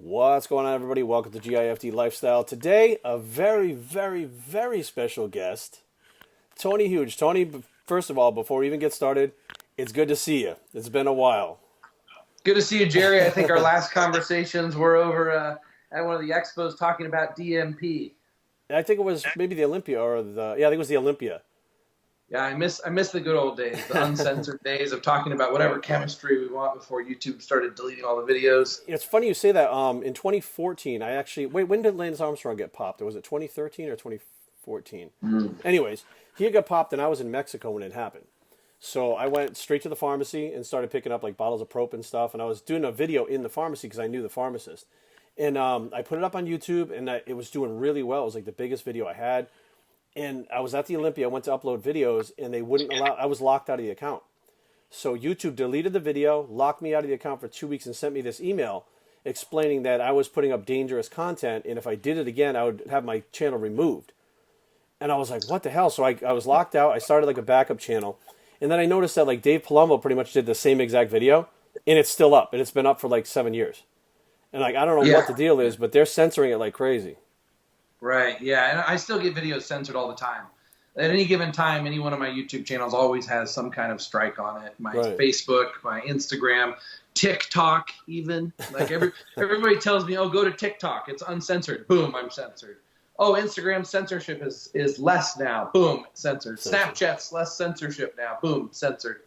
What's going on, everybody? Welcome to GIFD Lifestyle. Today, a very, very, very special guest, Tony Huge. Tony, first of all, before we even get started, it's good to see you. It's been a while. Good to see you, Jerry. I think our last conversations were over at one of the expos talking about DMP. I think it was maybe the Olympia I think it was the Olympia. Yeah, I miss the good old days, the uncensored days of talking about whatever chemistry we want before YouTube started deleting all the videos. It's funny you say that. In 2014, when did Lance Armstrong get popped? Was it 2013 or 2014? Anyways, he got popped and I was in Mexico when it happened. So I went straight to the pharmacy and started picking up like bottles of Prop and stuff. And I was doing a video in the pharmacy because I knew the pharmacist. And I put it up on YouTube and it was doing really well. It was like the biggest video I had. And I was at the Olympia, I went to upload videos, and they wouldn't allow, I was locked out of the account. So YouTube deleted the video, locked me out of the account for 2 weeks, and sent me this email explaining that I was putting up dangerous content, and if I did it again, I would have my channel removed. And I was like, what the hell? So I was locked out, I started like a backup channel, and then I noticed that like Dave Palumbo pretty much did the same exact video, and it's still up, and it's been up for like 7 years. And like, I don't know what the deal is, but they're censoring it like crazy. Right, yeah, and I still get videos censored all the time. At any given time, any one of my YouTube channels always has some kind of strike on it. My Facebook, my Instagram, TikTok even. Like everybody tells me, oh, go to TikTok. It's uncensored. Boom, I'm censored. Oh, Instagram censorship is less now. Boom, censored. Snapchat's less censorship now. Boom, censored.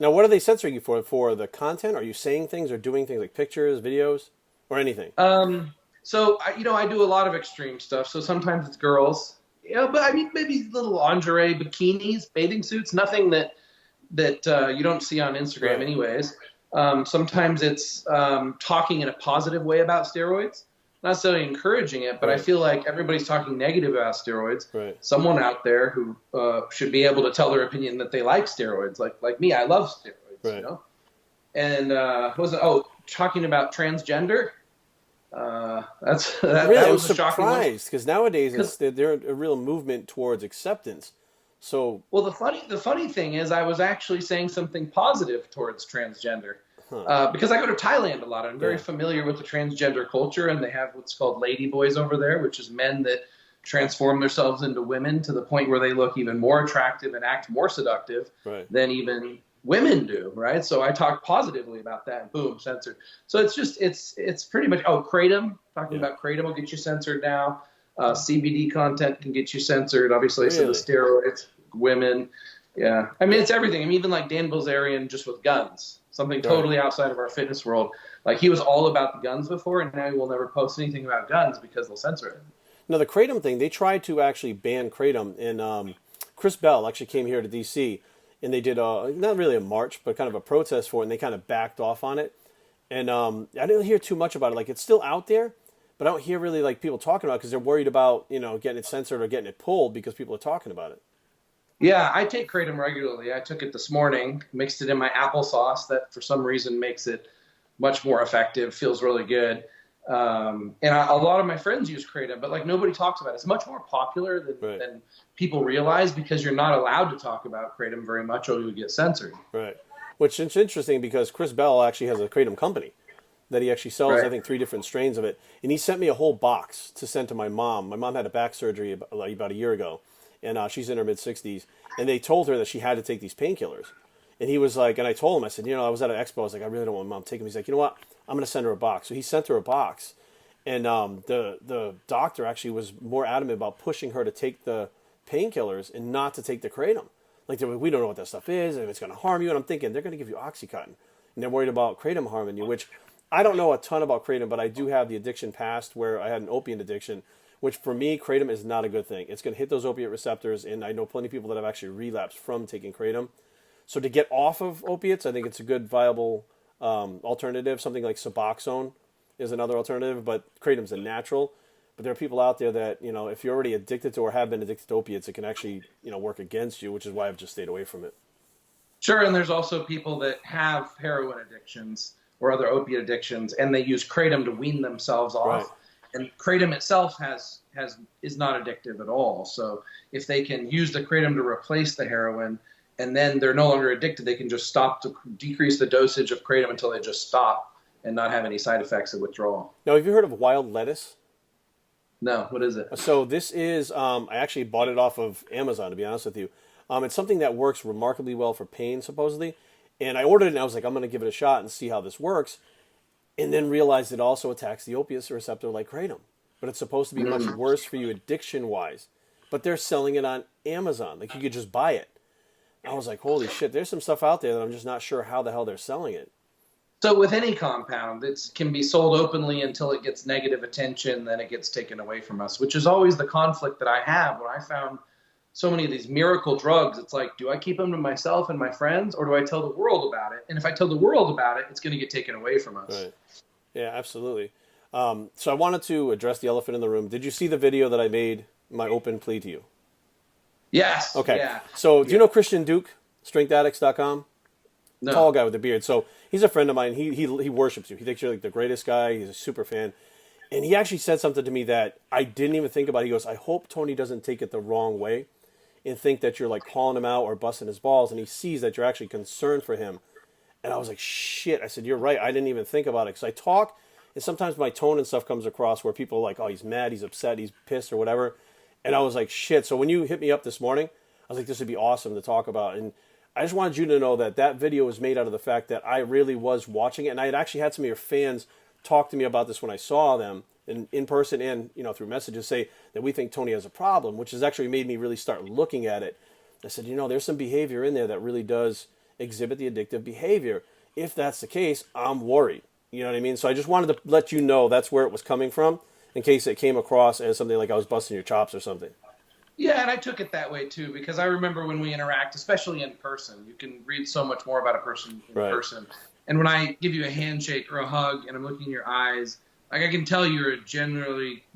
Now, what are they censoring you for? For the content? Are you saying things or doing things like pictures, videos, or anything? So, I do a lot of extreme stuff. So sometimes it's girls, but I mean, maybe little lingerie, bikinis, bathing suits, nothing that you don't see on Instagram anyways. Sometimes it's talking in a positive way about steroids, not necessarily encouraging it, but I feel like everybody's talking negative about steroids. Right. Someone out there who should be able to tell their opinion that they like steroids, like me, I love steroids, you know? And talking about transgender. I'm surprised because nowadays they're a real movement towards acceptance. So the funny thing is I was actually saying something positive towards transgender because I go to Thailand a lot. I'm very familiar with the transgender culture, and they have what's called lady boys over there, which is men that transform themselves into women to the point where they look even more attractive and act more seductive than even women do, right? So I talk positively about that, and boom, censored. So it's pretty much, Kratom, talking about Kratom will get you censored now. CBD content can get you censored, obviously. So the steroids, women, I mean, it's everything. I mean, even like Dan Bilzerian just with guns, something totally outside of our fitness world. Like he was all about the guns before, and now he will never post anything about guns because they'll censor it. No, the Kratom thing, they tried to actually ban Kratom, and Chris Bell actually came here to D.C., and they did not really a march, but kind of a protest for it, and they kind of backed off on it. And I didn't hear too much about it. Like, it's still out there, but I don't hear really like people talking about it because they're worried about, getting it censored or getting it pulled because people are talking about it. Yeah, I take Kratom regularly. I took it this morning, mixed it in my applesauce that for some reason makes it much more effective, feels really good. And a lot of my friends use Kratom, but like nobody talks about it. It's much more popular than people realize because you're not allowed to talk about Kratom very much or you'll get censored. Right. Which is interesting because Chris Bell actually has a Kratom company that he actually sells, I think, 3 different strains of it. And he sent me a whole box to send to my mom. My mom had a back surgery about a year ago, and she's in her mid-60s. And they told her that she had to take these painkillers. And he was like, and I told him, I said, I was at an expo. I was like, I really don't want my mom taking them. He's like, you know what? I'm going to send her a box. So he sent her a box. And the doctor actually was more adamant about pushing her to take the painkillers and not to take the Kratom. Like, we don't know what that stuff is, and it's going to harm you. And I'm thinking, they're going to give you Oxycontin. And they're worried about Kratom harming you, which I don't know a ton about Kratom, but I do have the addiction past where I had an opiate addiction, which for me, Kratom is not a good thing. It's going to hit those opiate receptors, and I know plenty of people that have actually relapsed from taking Kratom. So to get off of opiates, I think it's a good, viable alternative. Something like Suboxone is another alternative, but Kratom's a natural. But there are people out there that, if you're already addicted to or have been addicted to opiates, it can actually, work against you, which is why I've just stayed away from it. Sure, and there's also people that have heroin addictions or other opiate addictions, and they use Kratom to wean themselves off. Right. And Kratom itself is not addictive at all. So if they can use the Kratom to replace the heroin, and then they're no longer addicted, they can just stop to decrease the dosage of Kratom until they just stop. and not have any side effects of withdrawal. Now, have you heard of wild lettuce? No, what is it? So this is, I actually bought it off of Amazon, to be honest with you. It's something that works remarkably well for pain, supposedly. And I ordered it, and I was like, I'm going to give it a shot and see how this works. And then realized it also attacks the opiate receptor like Kratom. But it's supposed to be much worse for you addiction-wise. But they're selling it on Amazon. Like, you could just buy it. I was like, holy shit, there's some stuff out there that I'm just not sure how the hell they're selling it. So with any compound, it can be sold openly until it gets negative attention, then it gets taken away from us, which is always the conflict that I have when I found so many of these miracle drugs. It's like, do I keep them to myself and my friends, or do I tell the world about it? And if I tell the world about it, it's going to get taken away from us. Right. Yeah, absolutely. So I wanted to address the elephant in the room. Did you see the video that I made, my open plea to you? Yes. Okay. Yeah. So do you know Christian Duke, strengthaddicts.com? No. Tall guy with a beard. So he's a friend of mine. He worships you. He thinks you're like the greatest guy. He's a super fan. And he actually said something to me that I didn't even think about. He goes, I hope Tony doesn't take it the wrong way and think that you're like calling him out or busting his balls. And he sees that you're actually concerned for him. And I was like, shit. I said, you're right. I didn't even think about it. Because I talk, and sometimes my tone and stuff comes across where people are like, oh, he's mad, he's upset, he's pissed or whatever. And I was like, shit. So when you hit me up this morning, I was like, this would be awesome to talk about. And I just wanted you to know that that video was made out of the fact that I really was watching it. And I had actually had some of your fans talk to me about this when I saw them in person and, you know, through messages, say that we think Tony has a problem, which has actually made me really start looking at it. I said, you know, there's some behavior in there that really does exhibit the addictive behavior. If that's the case, I'm worried. You know what I mean? So I just wanted to let you know that's where it was coming from, in case it came across as something like I was busting your chops or something. Yeah, and I took it that way too, because I remember when we interact, especially in person, you can read so much more about a person in person. And when I give you a handshake or a hug and I'm looking in your eyes, like I can tell you're a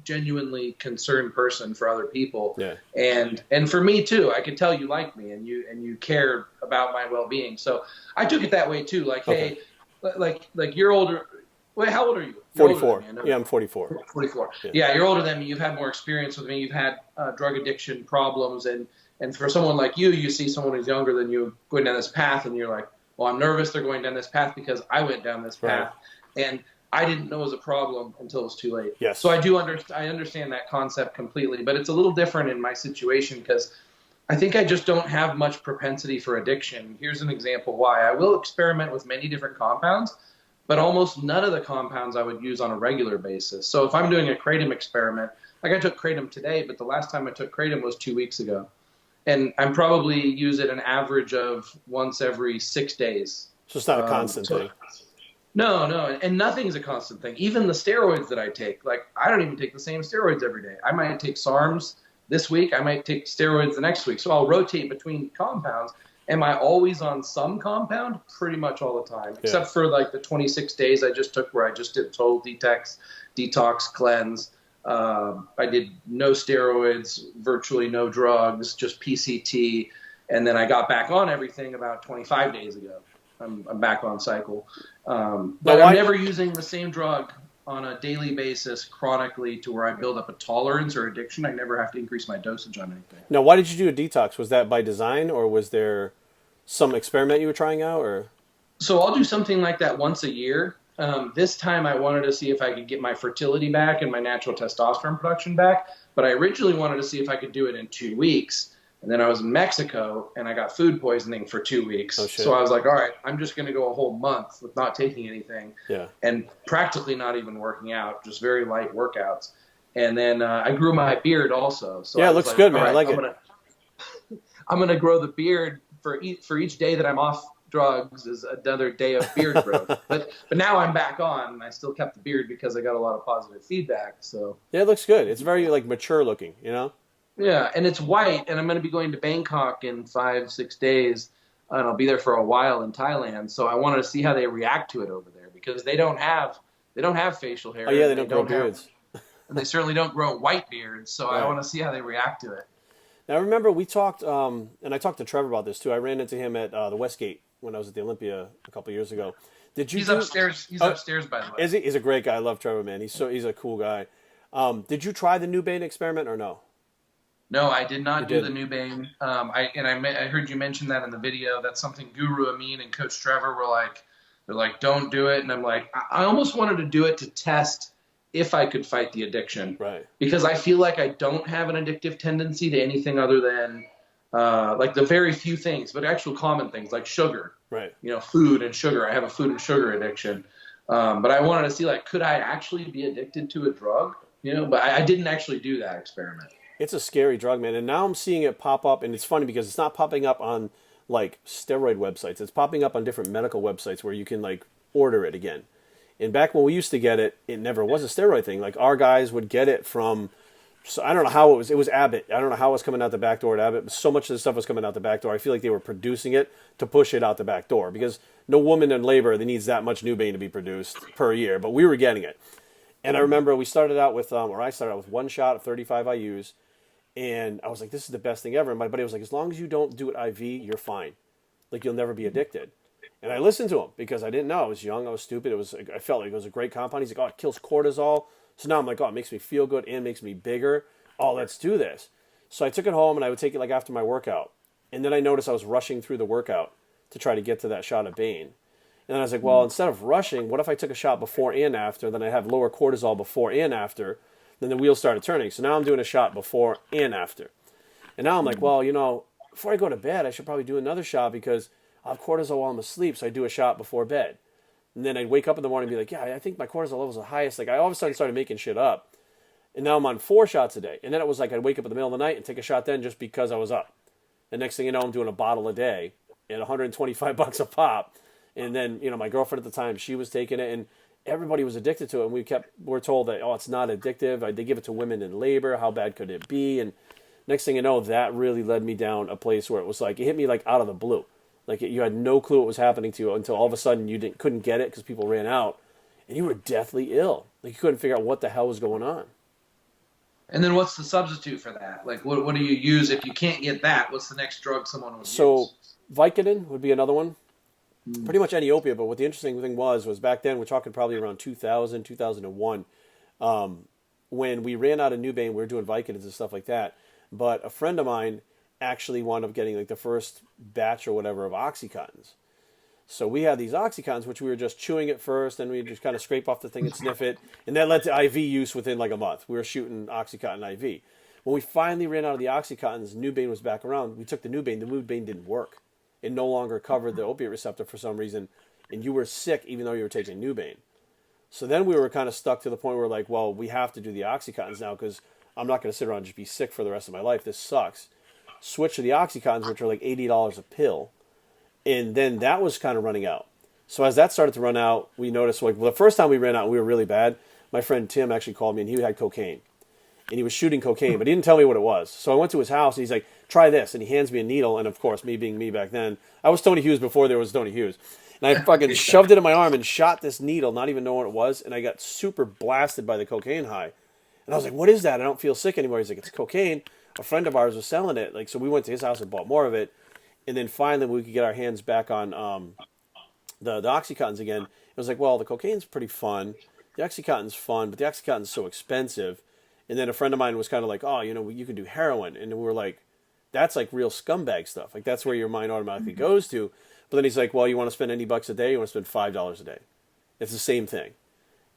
genuinely concerned person for other people. Yeah. And for me too, I could tell you like me and you care about my well-being. So I took it that way too. Like, okay. Hey, like you're older. Wait, how old are you? You're 44. Yeah, I'm 44. 44. Yeah, you're older than me. You've had more experience with me. You've had drug addiction problems. And for someone like you see someone who's younger than you going down this path, and you're like, well, I'm nervous they're going down this path because I went down this path. Right. And I didn't know it was a problem until it was too late. Yes. So I understand that concept completely. But it's a little different in my situation because I think I just don't have much propensity for addiction. Here's an example why. I will experiment with many different compounds, but almost none of the compounds I would use on a regular basis. So if I'm doing a Kratom experiment, like I took Kratom today, but the last time I took Kratom was 2 weeks ago. And I'm probably use it an average of once every 6 days. So it's not a constant thing. No, and nothing's a constant thing. Even the steroids that I take, like I don't even take the same steroids every day. I might take SARMs this week, I might take steroids the next week. So I'll rotate between compounds. Am I always on some compound? Pretty much all the time, except for like the 26 days I just took where I just did total detox, cleanse. I did no steroids, virtually no drugs, just PCT. And then I got back on everything about 25 days ago. I'm back on cycle. But I'm never using the same drug on a daily basis chronically to where I build up a tolerance or addiction. I never have to increase my dosage on anything. Now, why did you do a detox? Was that by design, or was there some experiment you were trying out? Or so I'll do something like that once a year. This time I wanted to see if I could get my fertility back and my natural testosterone production back. But I originally wanted to see if I could do it in 2 weeks. And then I was in Mexico, and I got food poisoning for 2 weeks. Oh, shit. So I was like, all right, I'm just going to go a whole month with not taking anything and practically not even working out, just very light workouts. And then I grew my beard also. So yeah, it looks good, man. Right, I like it. I'm going to grow the beard for each day that I'm off drugs is another day of beard growth. But now I'm back on. I still kept the beard because I got a lot of positive feedback. So yeah, it looks good. It's very like mature looking, you know? Yeah, and it's white, and I'm going to be going to Bangkok in 5-6 days, and I'll be there for a while in Thailand. So I wanted to see how they react to it over there because they don't have facial hair. Oh yeah, they don't grow beards, and they certainly don't grow white beards. So right. I want to see how they react to it. Now remember, we talked, and I talked to Trevor about this too. I ran into him at the Westgate when I was at the Olympia a couple years ago. He's upstairs. He's upstairs, by the way. Is he? He's a great guy. I love Trevor, man. He's a cool guy. Did you try the Nubain experiment or no? No, I did not do the Nubain. I heard you mention that in the video. That's something Guru Amin and Coach Trevor were like, They're like, don't do it. And I'm like, I almost wanted to do it to test if I could fight the addiction. Right. Because I feel like I don't have an addictive tendency to anything other than like the very few things, but actual common things like sugar. Right. You know, food and sugar. I have a food and sugar addiction. But I wanted to see, like, could I actually be addicted to a drug? You know, but I didn't actually do that experiment. It's a scary drug, man. And now I'm seeing it pop up, and it's funny because it's not popping up on like steroid websites. It's popping up on different medical websites where you can like order it again. And back when we used to get it, it never was a steroid thing. Like our guys would get it from, so I don't know how it was. It was Abbott. I don't know how it was coming out the back door at Abbott. But so much of the stuff was coming out the back door. I feel like they were producing it to push it out the back door because no woman in labor that needs that much Nubain to be produced per year. But we were getting it. And I remember we started out with, or I started out with one shot of 35 IUs. And I was like, this is the best thing ever. And my buddy was like, as long as you don't do it IV, you're fine. Like, you'll never be addicted. And I listened to him because I didn't know. I was young. I was stupid. I felt like it was a great compound. He's like, oh, it kills cortisol. So now I'm like, oh, it makes me feel good and makes me bigger. Oh, let's do this. So I took it home and I would take it like after my workout. And then I noticed I was rushing through the workout to try to get to that shot of Bane. And then I was like, well, instead of rushing, what if I took a shot before and after? Then I have lower cortisol before and after. Then the wheels started turning. So now I'm doing a shot before and after. And now I'm like, well, you know, before I go to bed, I should probably do another shot because I'll have cortisol while I'm asleep. So I do a shot before bed. And then I'd wake up in the morning and be like, yeah, I think my cortisol levels are the highest. Like I all of a sudden started making shit up. And now I'm on 4 shots a day. And then it was like I'd wake up in the middle of the night and take a shot then just because I was up. And next thing you know, I'm doing a bottle a day at $125 a pop. And then, you know, my girlfriend at the time, she was taking it. And everybody was addicted to it, and we're told that, oh, it's not addictive. They give it to women in labor. How bad could it be? And next thing you know, that really led me down a place where it was like, it hit me like out of the blue. Like you had no clue what was happening to you until all of a sudden you couldn't get it because people ran out, and you were deathly ill. Like you couldn't figure out what the hell was going on. And then what's the substitute for that? Like what do you use if you can't get that? What's the next drug someone would use? So Vicodin would be another one. Pretty much any opiate, but what the interesting thing was back then, we're talking probably around 2000, 2001, when we ran out of Nubain, we were doing Vicodins and stuff like that. But a friend of mine actually wound up getting like the first batch or whatever of Oxycontins. So we had these Oxycontins, which we were just chewing at first, and we just kind of scrape off the thing and sniff it. And that led to IV use within like a month. We were shooting Oxycontin IV. When we finally ran out of the Oxycontins, Nubain was back around. We took the Nubain didn't work. It no longer covered the opiate receptor for some reason, and you were sick even though you were taking Nubain. So then we were kind of stuck to the point where like, well, we have to do the Oxycontins now because I'm not going to sit around and just be sick for the rest of my life. This sucks. Switch to the Oxycontins, which are like $80 a pill, and then that was kind of running out. So as that started to run out, we noticed like, well, the first time we ran out and we were really bad, my friend Tim actually called me and he had cocaine. And he was shooting cocaine, but he didn't tell me what it was. So I went to his house, and he's like, try this. And he hands me a needle, and of course, me being me back then, I was Tony Hughes before there was Tony Hughes. And I fucking shoved it in my arm and shot this needle, not even knowing what it was, and I got super blasted by the cocaine high. And I was like, what is that? I don't feel sick anymore. He's like, it's cocaine. A friend of ours was selling it. Like, so we went to his house and bought more of it. And then finally, we could get our hands back on the Oxycontins again. It was like, well, the cocaine's pretty fun. The Oxycontin's fun, but the Oxycontin's so expensive. And then a friend of mine was kind of like, oh, you know, you can do heroin. And we were like, that's like real scumbag stuff. Like, that's where your mind automatically goes to. But then he's like, well, you want to spend any bucks a day? You want to spend $5 a day? It's the same thing.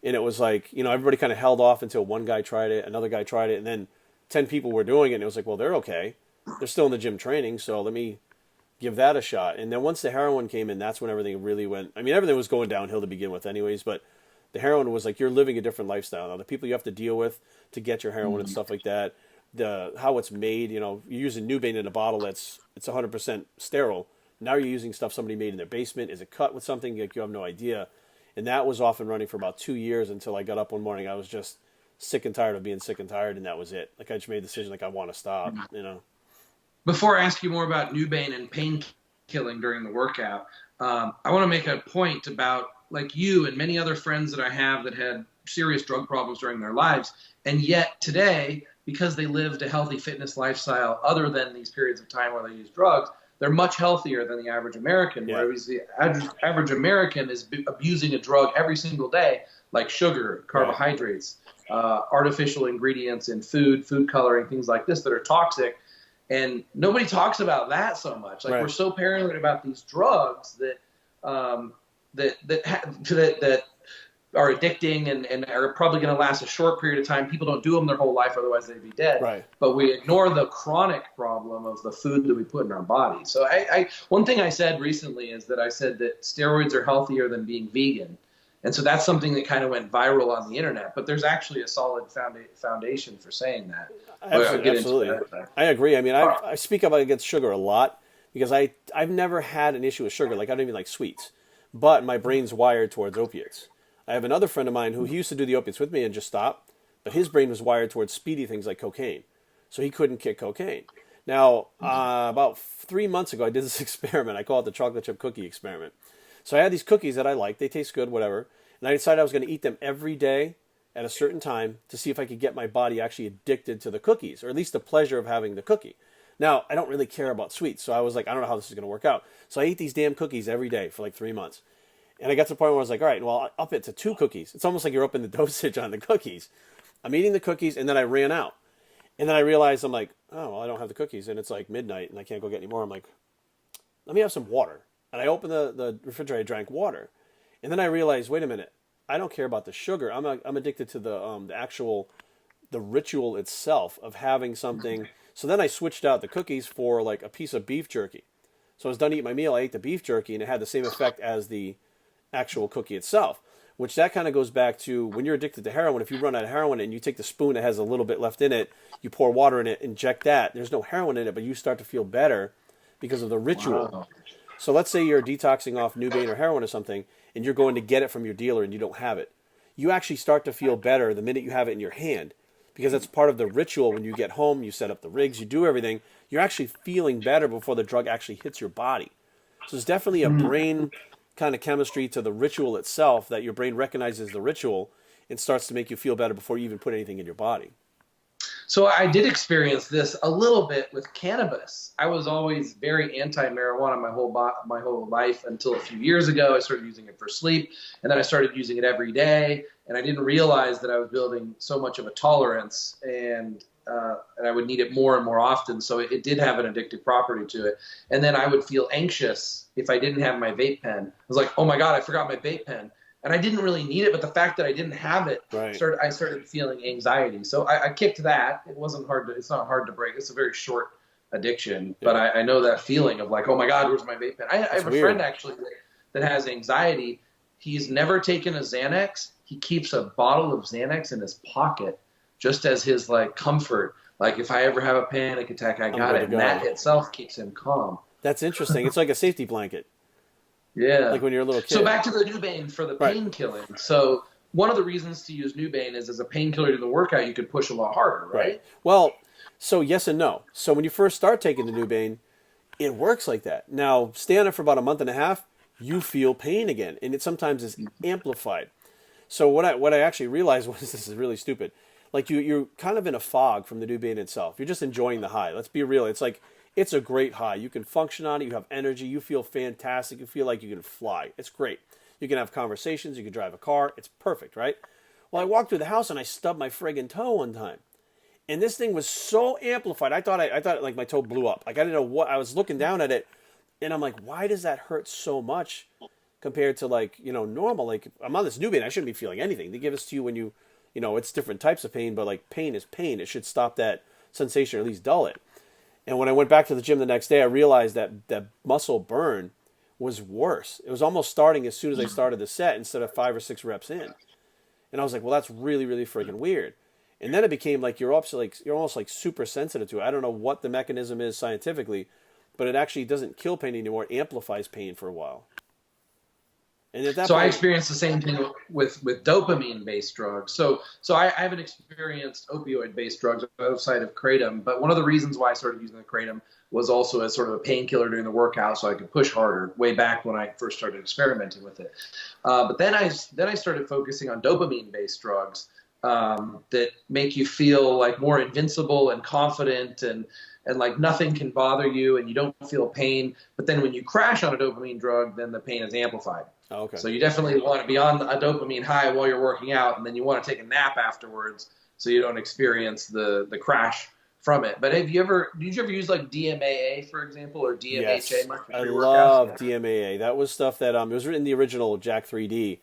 And it was like, you know, everybody kind of held off until one guy tried it, another guy tried it, and then 10 people were doing it. And it was like, well, they're okay. They're still in the gym training, so let me give that a shot. And then once the heroin came in, that's when everything really went. I mean, everything was going downhill to begin with anyways, but the heroin was like, you're living a different lifestyle. Now, the people you have to deal with to get your heroin and stuff like that, how it's made, you know, you're using Nubain in a bottle it's 100% sterile. Now you're using stuff somebody made in their basement. Is it cut with something? Like, you have no idea. And that was off and running for about 2 years until I got up one morning. I was just sick and tired of being sick and tired, and that was it. Like, I just made a decision, like, I want to stop, you know. Before I ask you more about Nubain and pain killing during the workout, I want to make a point about, like, you and many other friends that I have that had serious drug problems during their lives, and yet today, because they lived a healthy fitness lifestyle other than these periods of time where they use drugs, they're much healthier than the average American, whereas the average American is abusing a drug every single day, like sugar, carbohydrates, artificial ingredients in food coloring, things like this that are toxic. And nobody talks about that so much. Like, we're so paranoid about these drugs that that are addicting and are probably going to last a short period of time. People don't do them their whole life, otherwise they'd be dead. Right. But we ignore the chronic problem of the food that we put in our body. So one thing I said recently is that I said that steroids are healthier than being vegan. And so that's something that kind of went viral on the internet. But there's actually a solid foundation for saying that. Absolutely. I agree. I mean, I speak up against sugar a lot because I've never had an issue with sugar. Like, I don't even like sweets. But my brain's wired towards opiates. I have another friend of mine who he used to do the opiates with me and just stopped. But his brain was wired towards speedy things like cocaine. So he couldn't kick cocaine. Now, about 3 months ago, I did this experiment. I call it the chocolate chip cookie experiment. So I had these cookies that I like. They taste good, whatever. And I decided I was going to eat them every day at a certain time to see if I could get my body actually addicted to the cookies, or at least the pleasure of having the cookie. Now, I don't really care about sweets, so I was like, I don't know how this is going to work out. So I ate these damn cookies every day for like 3 months. And I got to the point where I was like, all right, well, I'll up it to 2 cookies. It's almost like you're upping the dosage on the cookies. I'm eating the cookies, and then I ran out. And then I realized, I'm like, oh, well, I don't have the cookies, and it's like midnight, and I can't go get any more. I'm like, let me have some water. And I opened the refrigerator, drank water. And then I realized, wait a minute, I don't care about the sugar. I'm addicted to the ritual itself of having something. So then I switched out the cookies for like a piece of beef jerky. So I was done eating my meal, I ate the beef jerky, and it had the same effect as the actual cookie itself. Which that kind of goes back to when you're addicted to heroin. If you run out of heroin and you take the spoon that has a little bit left in it, you pour water in it, inject that. There's no heroin in it, but you start to feel better because of the ritual. Wow. So let's say you're detoxing off Nubain or heroin or something, and you're going to get it from your dealer and you don't have it. You actually start to feel better the minute you have it in your hand, because that's part of the ritual. When you get home, you set up the rigs, you do everything. You're actually feeling better before the drug actually hits your body. So there's definitely a brain kind of chemistry to the ritual itself, that your brain recognizes the ritual and starts to make you feel better before you even put anything in your body. So I did experience this a little bit with cannabis. I was always very anti-marijuana my whole life until a few years ago. I started using it for sleep, and then I started using it every day, and I didn't realize that I was building so much of a tolerance, and I would need it more and more often. So it did have an addictive property to it. And then I would feel anxious if I didn't have my vape pen. I was like, oh my God, I forgot my vape pen. And I didn't really need it, but the fact that I didn't have it, I started feeling anxiety. So I kicked that. It's not hard to break. It's a very short addiction, but I know that feeling of like, oh my God, where's my vape pen? I have a friend actually that has anxiety. He's never taken a Xanax. He keeps a bottle of Xanax in his pocket just as his like comfort. Like if I ever have a panic attack, I got it. And that itself keeps him calm. That's interesting. It's like a safety blanket. Yeah. Like when you're a little kid. So back to the Nubain for the pain killing. So one of the reasons to use Nubain is as a painkiller to the workout, you could push a lot harder, right? Well, so yes and no. So when you first start taking the Nubain, it works like that. Now, stay on it for about a month and a half, you feel pain again. And it sometimes is amplified. So what I actually realized was, this is really stupid. Like you're kind of in a fog from the Nubain itself. You're just enjoying the high. Let's be real. It's like, it's a great high. You can function on it. You have energy. You feel fantastic. You feel like you can fly. It's great. You can have conversations. You can drive a car. It's perfect, right? Well, I walked through the house and I stubbed my friggin' toe one time. And this thing was so amplified. I thought like my toe blew up. Like I didn't know what. I was looking down at it and I'm like, why does that hurt so much compared to like, normal? Like I'm on this Nubain. I shouldn't be feeling anything. They give this to you when it's different types of pain, but like pain is pain. It should stop that sensation or at least dull it. And when I went back to the gym the next day, I realized that muscle burn was worse. It was almost starting as soon as I started the set instead of 5 or 6 reps in. And I was like, well, that's really, really freaking weird. And then it became like you're almost like super sensitive to it. I don't know what the mechanism is scientifically, but it actually doesn't kill pain anymore. It amplifies pain for a while. And at that point, I experienced the same thing with dopamine-based drugs. So I haven't experienced opioid-based drugs outside of Kratom, but one of the reasons why I started using the Kratom was also as sort of a painkiller during the workout, so I could push harder. Way back when I first started experimenting with it, but then I started focusing on dopamine-based drugs that make you feel like more invincible and confident and like nothing can bother you and you don't feel pain. But then when you crash on a dopamine drug, then the pain is amplified. Oh, okay. So you definitely want to be on a dopamine high while you're working out, and then you want to take a nap afterwards so you don't experience the crash from it. But did you ever use like DMAA, for example, or DMHA Yes, much for I pre-workouts? love Yeah. DMAA. That was stuff that it was written in the original Jack 3D,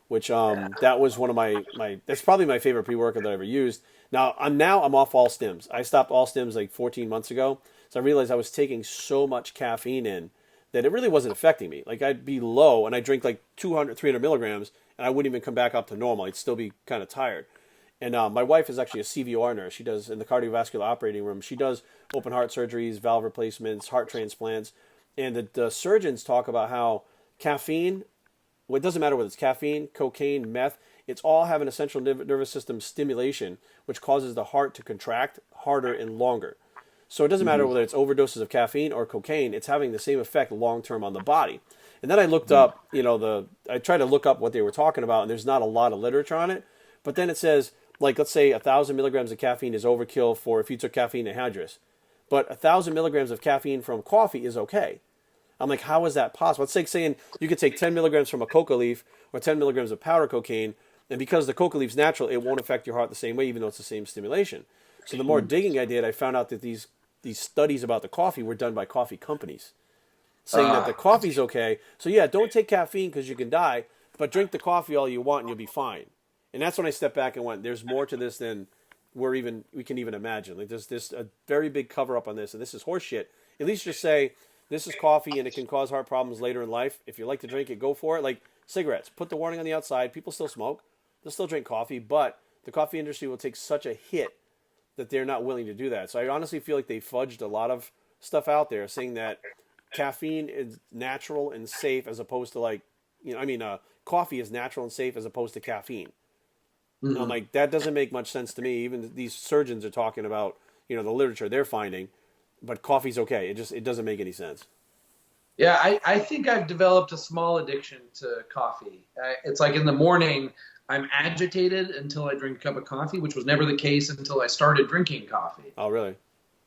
which Yeah. that was one of my that's probably my favorite pre-workout that I ever used. Now I'm off all stims. I stopped all stims like 14 months ago. So I realized I was taking so much caffeine in that it really wasn't affecting me. Like I'd be low and I'd drink like 200, 300 milligrams and I wouldn't even come back up to normal. I'd still be kind of tired. And my wife is actually a CVOR nurse. She does in the cardiovascular operating room. She does open heart surgeries, valve replacements, heart transplants. And the surgeons talk about how caffeine, well, it doesn't matter whether it's caffeine, cocaine, meth, it's all having a central nervous system stimulation, which causes the heart to contract harder and longer. So it doesn't matter whether it's overdoses of caffeine or cocaine, it's having the same effect long term on the body. And then I looked up, I tried to look up what they were talking about, and there's not a lot of literature on it. But then it says, like, let's say 1,000 milligrams of caffeine is overkill for if you took caffeine anhydrous. But 1,000 milligrams of caffeine from coffee is okay. I'm like, how is that possible? It's like saying you could take 10 milligrams from a coca leaf or 10 milligrams of powder cocaine, and because the coca leaf's natural, it won't affect your heart the same way, even though it's the same stimulation. So the more digging I did, I found out that these studies about the coffee were done by coffee companies, saying that the coffee's okay. So yeah, don't take caffeine because you can die, but drink the coffee all you want and you'll be fine. And that's when I stepped back and went, there's more to this than we can even imagine. Like there's a very big cover up on this, and this is horseshit. At least just say this is coffee and it can cause heart problems later in life. If you like to drink it, go for it. Like cigarettes, put the warning on the outside. People still smoke. They'll still drink coffee, but the coffee industry will take such a hit that they're not willing to do that. So I honestly feel like they fudged a lot of stuff out there, saying that caffeine is natural and safe as opposed to coffee is natural and safe as opposed to caffeine. Mm-hmm. I'm like, that doesn't make much sense to me. Even these surgeons are talking about, the literature they're finding, but coffee's okay. It doesn't make any sense. Yeah, I think I've developed a small addiction to coffee. It's like in the morning, I'm agitated until I drink a cup of coffee, which was never the case until I started drinking coffee. Oh, really?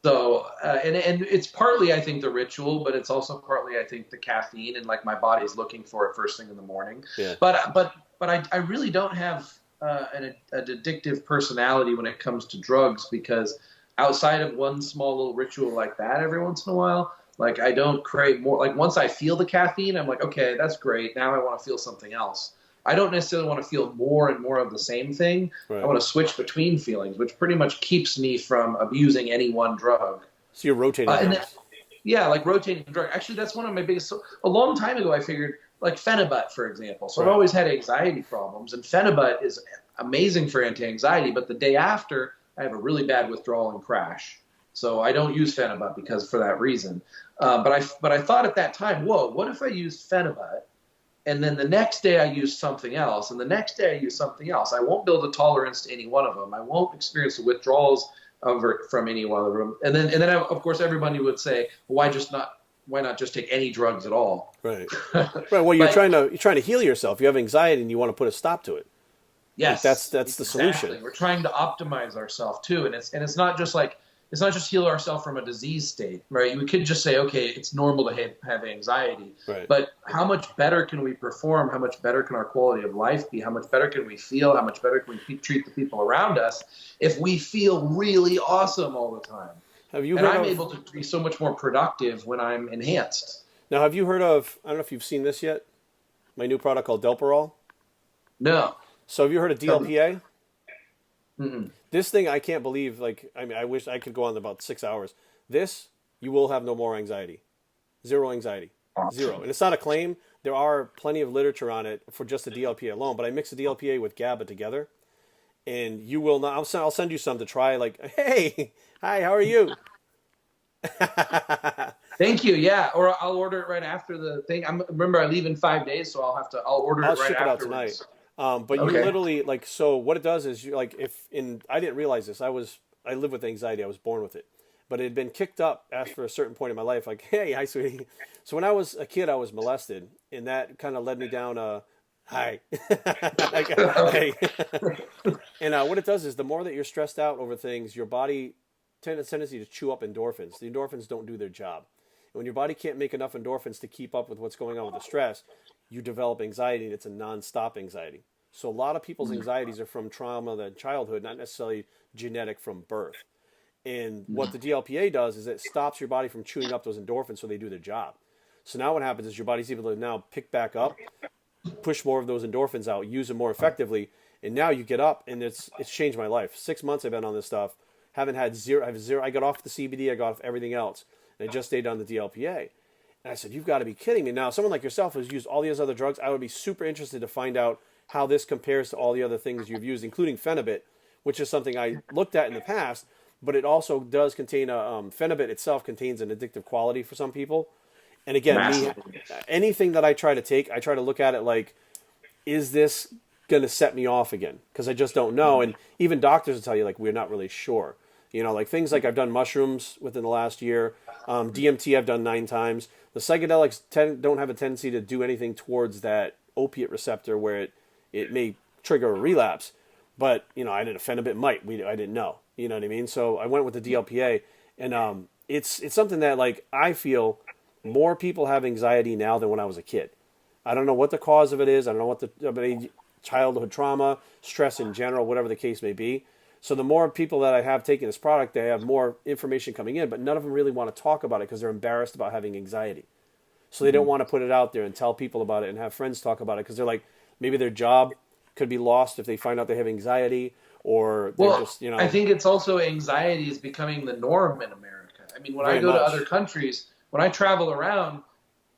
So, and it's partly, I think, the ritual, but it's also partly, I think, the caffeine and like my body's looking for it first thing in the morning. Yeah. But I really don't have an addictive personality when it comes to drugs, because outside of one small little ritual like that every once in a while, like I don't crave more. Like once I feel the caffeine, I'm like, okay, that's great. Now I want to feel something else. I don't necessarily want to feel more and more of the same thing. Right. I want to switch between feelings, which pretty much keeps me from abusing any one drug. So you're rotating drugs. Yeah, like rotating drug. Actually, that's one of my biggest. So, a long time ago, I figured, like Phenibut, for example. So I've always had anxiety problems, and Phenibut is amazing for anti-anxiety, but the day after, I have a really bad withdrawal and crash. So I don't use Phenibut because for that reason. But I thought at that time, whoa, what if I used Phenibut? And then the next day I use something else, and the next day I use something else. I won't build a tolerance to any one of them. I won't experience the withdrawals from any one of them. And then of course everybody would say, well, why not just take any drugs at all? Right. Right. Well, you're trying to heal yourself. You have anxiety and you want to put a stop to it. Yes, like that's the solution. We're trying to optimize ourselves too, and it's not just heal ourselves from a disease state, right? We could just say, okay, it's normal to have anxiety, right. But how much better can we perform? How much better can our quality of life be? How much better can we feel? How much better can we treat the people around us if we feel really awesome all the time? I'm able to be so much more productive when I'm enhanced. Now, have you heard of, I don't know if you've seen this yet, my new product called Delparol? No. So have you heard of DLPA? Mm-mm. This thing, I can't believe, I wish I could go on about 6 hours. This, you will have no more anxiety. Zero anxiety. Zero. And it's not a claim. There are plenty of literature on it for just the DLPA alone, but I mix the DLPA with GABA together, and you will not, I'll send you some to try, like, hey, hi, how are you? Thank you. Yeah, or I'll order it right after the thing. Remember, I leave in 5 days, so I'll order it right afterwards. I'll ship it out tonight. But okay. You literally so what it does is I didn't realize this. I live with anxiety. I was born with it, but it had been kicked up after a certain point in my life. Like, hey, hi, sweetie. So when I was a kid, I was molested, and that kind of led me down hi. Hey. And what it does is the more that you're stressed out over things, your body tendency to chew up endorphins. The endorphins don't do their job. And when your body can't make enough endorphins to keep up with what's going on with the stress, you develop anxiety, and it's a non-stop anxiety. So a lot of people's anxieties are from trauma in childhood, not necessarily genetic from birth. And what the DLPA does is it stops your body from chewing up those endorphins so they do their job. So now what happens is your body's able to now pick back up, push more of those endorphins out, use them more effectively, and now you get up, and it's changed my life. 6 months I've been on this stuff, haven't had zero. I have zero. I got off the CBD, I got off everything else, and I just stayed on the DLPA. And I said, you've got to be kidding me. Now, someone like yourself who's used all these other drugs, I would be super interested to find out how this compares to all the other things you've used, including Phenibut, which is something I looked at in the past, but it also does contain Phenibut itself contains an addictive quality for some people. And again, anything that I try to take, I try to look at it like, is this going to set me off again? Because I just don't know. And even doctors will tell you, like, we're not really sure. You know, like things like I've done mushrooms within the last year. DMT I've done 9 times. The psychedelics don't have a tendency to do anything towards that opiate receptor where it may trigger a relapse. But, you know, I did a Phenibut might. I didn't know. You know what I mean? So I went with the DLPA. And it's something that, like, I feel more people have anxiety now than when I was a kid. I don't know what the cause of it is. I don't know what childhood trauma, stress in general, whatever the case may be. So the more people that I have taking this product, they have more information coming in, but none of them really want to talk about it because they're embarrassed about having anxiety. So they don't want to put it out there and tell people about it and have friends talk about it because they're like, maybe their job could be lost if they find out they have anxiety, or they're just, you know. I think it's also anxiety is becoming the norm in America. I mean, when I go to other countries, when I travel around,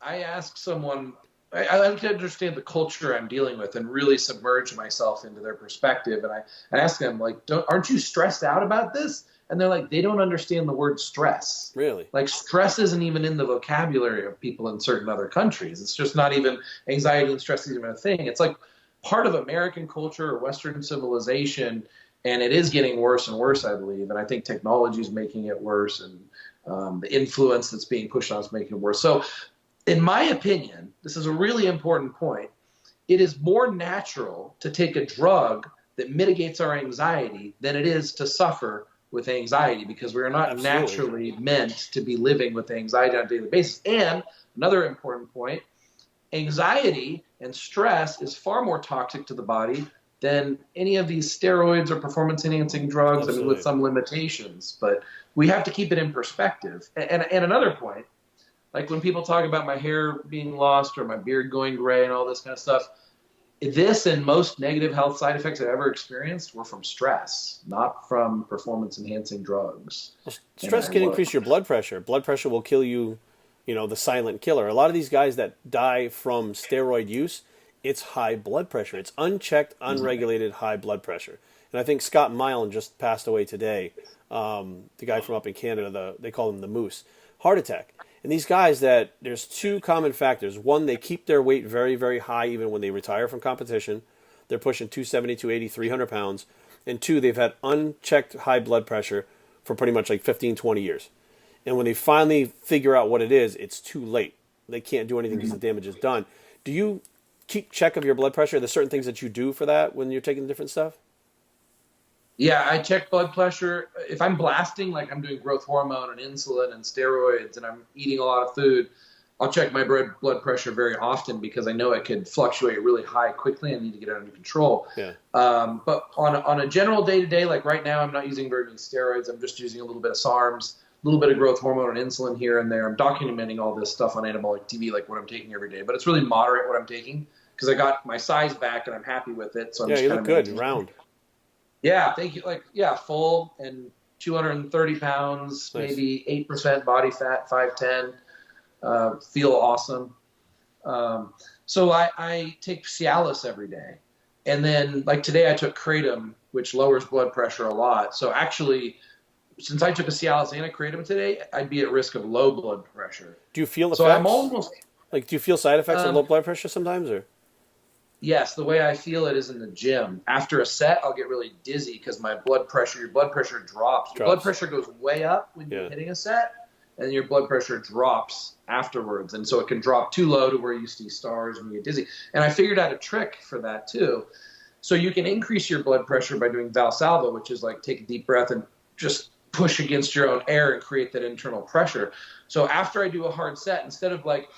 I ask someone, I like to understand the culture I'm dealing with and really submerge myself into their perspective. And I ask them, like, aren't you stressed out about this? And they're like, they don't understand the word stress. Really? Like, stress isn't even in the vocabulary of people in certain other countries. It's just not even, anxiety and stress isn't even a thing. It's like part of American culture or Western civilization, and it is getting worse and worse, I believe. And I think technology is making it worse, and the influence that's being pushed on is making it worse. So in my opinion, this is a really important point. It is more natural to take a drug that mitigates our anxiety than it is to suffer with anxiety, because we are not naturally meant to be living with anxiety on a daily basis. And another important point, anxiety and stress is far more toxic to the body than any of these steroids or performance-enhancing drugs. I mean, with some limitations, but we have to keep it in perspective. And another point, like when people talk about my hair being lost or my beard going gray and all this kind of stuff, this and most negative health side effects I've ever experienced were from stress, not from performance-enhancing drugs. Well, stress can increase your blood pressure. Blood pressure will kill you, you know, the silent killer. A lot of these guys that die from steroid use, it's high blood pressure. It's unchecked, unregulated high blood pressure. And I think Scott Milan just passed away today. The guy from up in Canada, they call him the Moose. Heart attack. And these guys there's 2 common factors. One, they keep their weight very, very high even when they retire from competition. They're pushing 270, 280, 300 pounds. And 2, they've had unchecked high blood pressure for pretty much like 15, 20 years. And when they finally figure out what it is, it's too late. They can't do anything because the damage is done. Do you keep check of your blood pressure? Are there certain things that you do for that when you're taking different stuff? Yeah, I check blood pressure. If I'm blasting, like I'm doing growth hormone and insulin and steroids and I'm eating a lot of food, I'll check my blood pressure very often because I know it could fluctuate really high quickly. I need to get it under control. Yeah. But on a general day-to-day, like right now, I'm not using very many steroids. I'm just using a little bit of SARMs, a little bit of growth hormone and insulin here and there. I'm documenting all this stuff on Anabolic TV, like what I'm taking every day. But it's really moderate what I'm taking because I got my size back and I'm happy with it. So I'm just you look good, round. Yeah, thank you. Like, yeah, full and 230 pounds, nice. Maybe 8% body fat, 5'10", feel awesome. So I take Cialis every day. And then, like today, I took Kratom, which lowers blood pressure a lot. So actually, since I took a Cialis and a Kratom today, I'd be at risk of low blood pressure. Do you feel effects? So I'm almost... Like, do you feel side effects of low blood pressure sometimes, or...? Yes, the way I feel it is in the gym. After a set, I'll get really dizzy because your blood pressure drops. Your blood pressure goes way up when you're hitting a set, and your blood pressure drops afterwards. And so it can drop too low to where you see stars and you get dizzy. And I figured out a trick for that too. So you can increase your blood pressure by doing Valsalva, which is like take a deep breath and just push against your own air and create that internal pressure. So after I do a hard set, instead of like...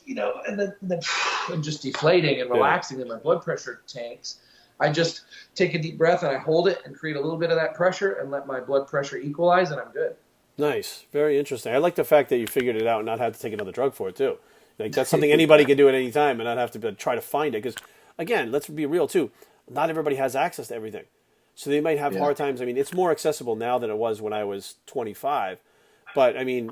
you know, and then just deflating and relaxing, and my blood pressure tanks. I just take a deep breath and I hold it and create a little bit of that pressure and let my blood pressure equalize, and I'm good. Nice. Very interesting. I like the fact that you figured it out and not have to take another drug for it, too. Like, that's something anybody can do at any time and not have to try to find it. Because, again, let's be real, too. Not everybody has access to everything. So they might have hard times. I mean, it's more accessible now than it was when I was 25. But, I mean,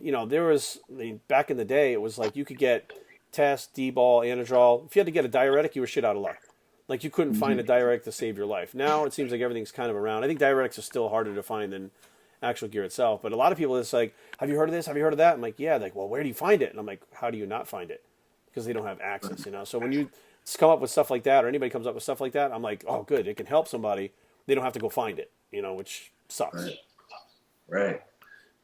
back in the day, it was like you could get test, D-ball, anadrol. If you had to get a diuretic, you were shit out of luck. Like, you couldn't find a diuretic to save your life. Now, it seems like everything's kind of around. I think diuretics are still harder to find than actual gear itself. But a lot of people, it's like, have you heard of this? Have you heard of that? I'm like, yeah. They're like, well, where do you find it? And I'm like, how do you not find it? Because they don't have access, So when you come up with stuff like that, or anybody comes up with stuff like that, I'm like, oh, good. It can help somebody. They don't have to go find it, which sucks. Right.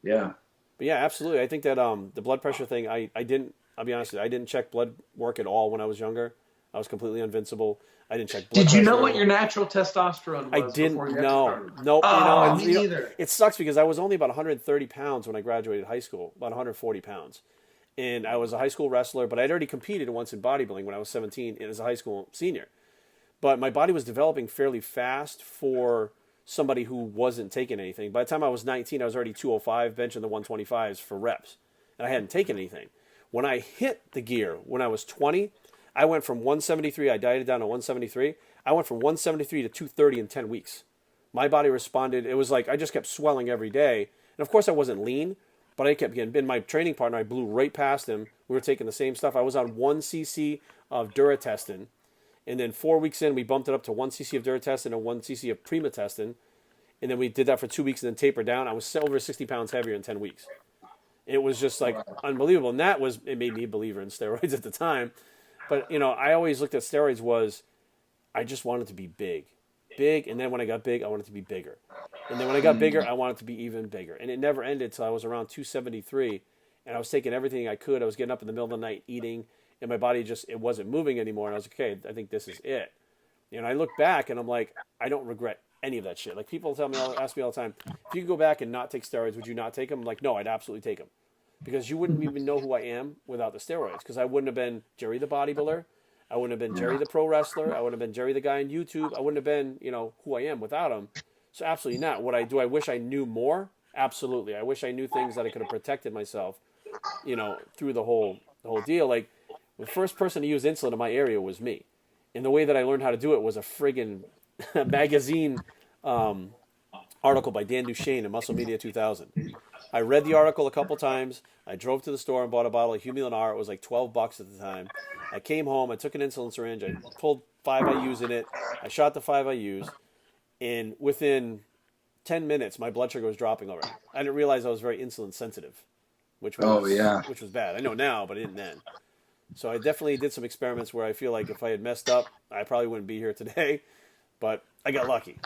Yeah. But yeah, absolutely. I think that the blood pressure thing, I'll be honest with you, I didn't check blood work at all when I was younger. I was completely invincible. I didn't check blood pressure. Did you know what your natural testosterone was? I didn't know. Nope. Me neither. It sucks because I was only about 130 pounds when I graduated high school, about 140 pounds. And I was a high school wrestler, but I'd already competed once in bodybuilding when I was 17 and as a high school senior. But my body was developing fairly fast for somebody who wasn't taking anything. By the time I was 19, I was already 205, benching the 125s for reps. And I hadn't taken anything. When I hit the gear, when I was 20, I went from 173, I dieted down to 173. I went from 173 to 230 in 10 weeks. My body responded. It was like I just kept swelling every day. And of course I wasn't lean, but I kept getting, my training partner, I blew right past him. We were taking the same stuff. I was on 1 cc of Duratestin. And then 4 weeks in, we bumped it up to 1 cc of Duratestin and 1 cc of Primatestin. And then we did that for 2 weeks and then tapered down. I was over 60 pounds heavier in 10 weeks. It was just like unbelievable. And it made me a believer in steroids at the time. But, I always looked at steroids I just wanted to be big. And then when I got big, I wanted to be bigger. And then when I got bigger, I wanted to be even bigger. And it never ended till I was around 273. And I was taking everything I could. I was getting up in the middle of the night eating. And my body it wasn't moving anymore. And I was like, okay, I think this is it. And I look back and I'm like, I don't regret any of that shit. Like people ask me all the time, if you could go back and not take steroids, would you not take them? I'm like, no, I'd absolutely take them. Because you wouldn't even know who I am without the steroids. Because I wouldn't have been Jerry the bodybuilder. I wouldn't have been Jerry the pro wrestler. I wouldn't have been Jerry the guy on YouTube. I wouldn't have been, who I am without them. So absolutely not. Do I wish I knew more? Absolutely. I wish I knew things that I could have protected myself, through the whole deal. Like the first person to use insulin in my area was me. And the way that I learned how to do it was a friggin' magazine article by Dan Duchesne in Muscle Media 2000. I read the article a couple times. I drove to the store and bought a bottle of Humulin R. It was like $12 at the time. I came home. I took an insulin syringe. I pulled 5 IUs in it. I shot the 5 IUs. And within 10 minutes, my blood sugar was dropping already. I didn't realize I was very insulin sensitive, which was bad. I know now, but I didn't then. So I definitely did some experiments where I feel like if I had messed up, I probably wouldn't be here today. But I got lucky.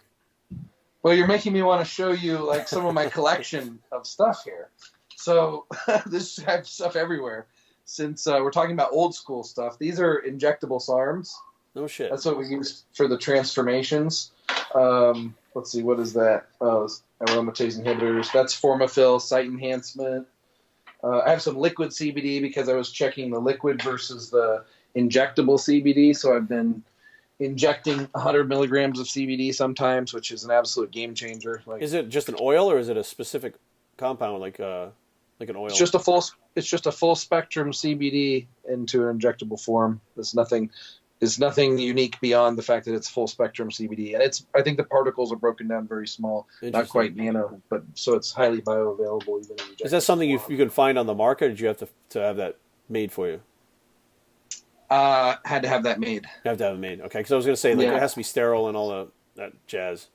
Well, you're making me want to show you like some of my collection of stuff here. So I have stuff everywhere. Since we're talking about old school stuff, these are injectable SARMs. No shit. That's what we use for the transformations. Let's see, what is that? Oh, aromatase inhibitors. That's Formafil, site enhancement. I have some liquid CBD because I was checking the liquid versus the injectable CBD. So I've been injecting 100 milligrams of CBD sometimes, which is an absolute game changer. Like, is it just an oil or is it a specific compound like an oil? It's just a full spectrum CBD into an injectable form. There's nothing unique beyond the fact that it's full spectrum CBD, and I think the particles are broken down very small, not quite nano, but so it's highly bioavailable even in injectable. Is that something you can find on the market, or did you have to have that made for you? Had to have that made. You have to have it made. Okay, because I was going to say it has to be sterile and all that jazz.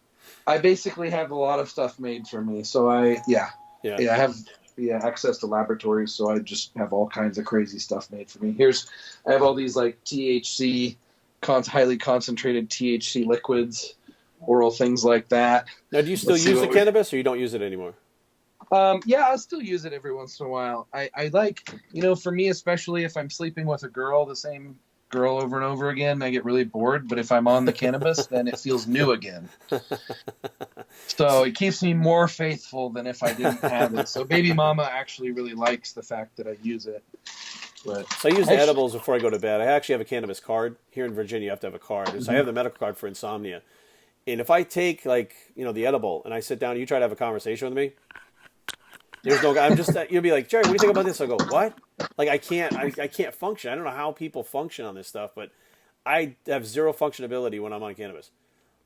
I basically have a lot of stuff made for me, so I have access to laboratories, so I just have all kinds of crazy stuff made for me. I have all these like THC, highly concentrated THC liquids, oral things like that. Now, do you still use the cannabis, or you don't use it anymore? I still use it every once in a while. I like, for me, especially if I'm sleeping with a girl, the same girl over and over again, I get really bored. But if I'm on the cannabis, then it feels new again. So it keeps me more faithful than if I didn't have it. So baby mama actually really likes the fact that I use it. But So I use the edibles before I go to bed. I actually have a cannabis card. Here in Virginia, you have to have a card. So I have the medical card for insomnia. And if I take, like, the edible and I sit down and you try to have a conversation with me, there's no, I'm just, you'll be like, Jerry, what do you think about this? I go, what? Like, I can't function. I don't know how people function on this stuff, but I have zero functionability when I'm on cannabis.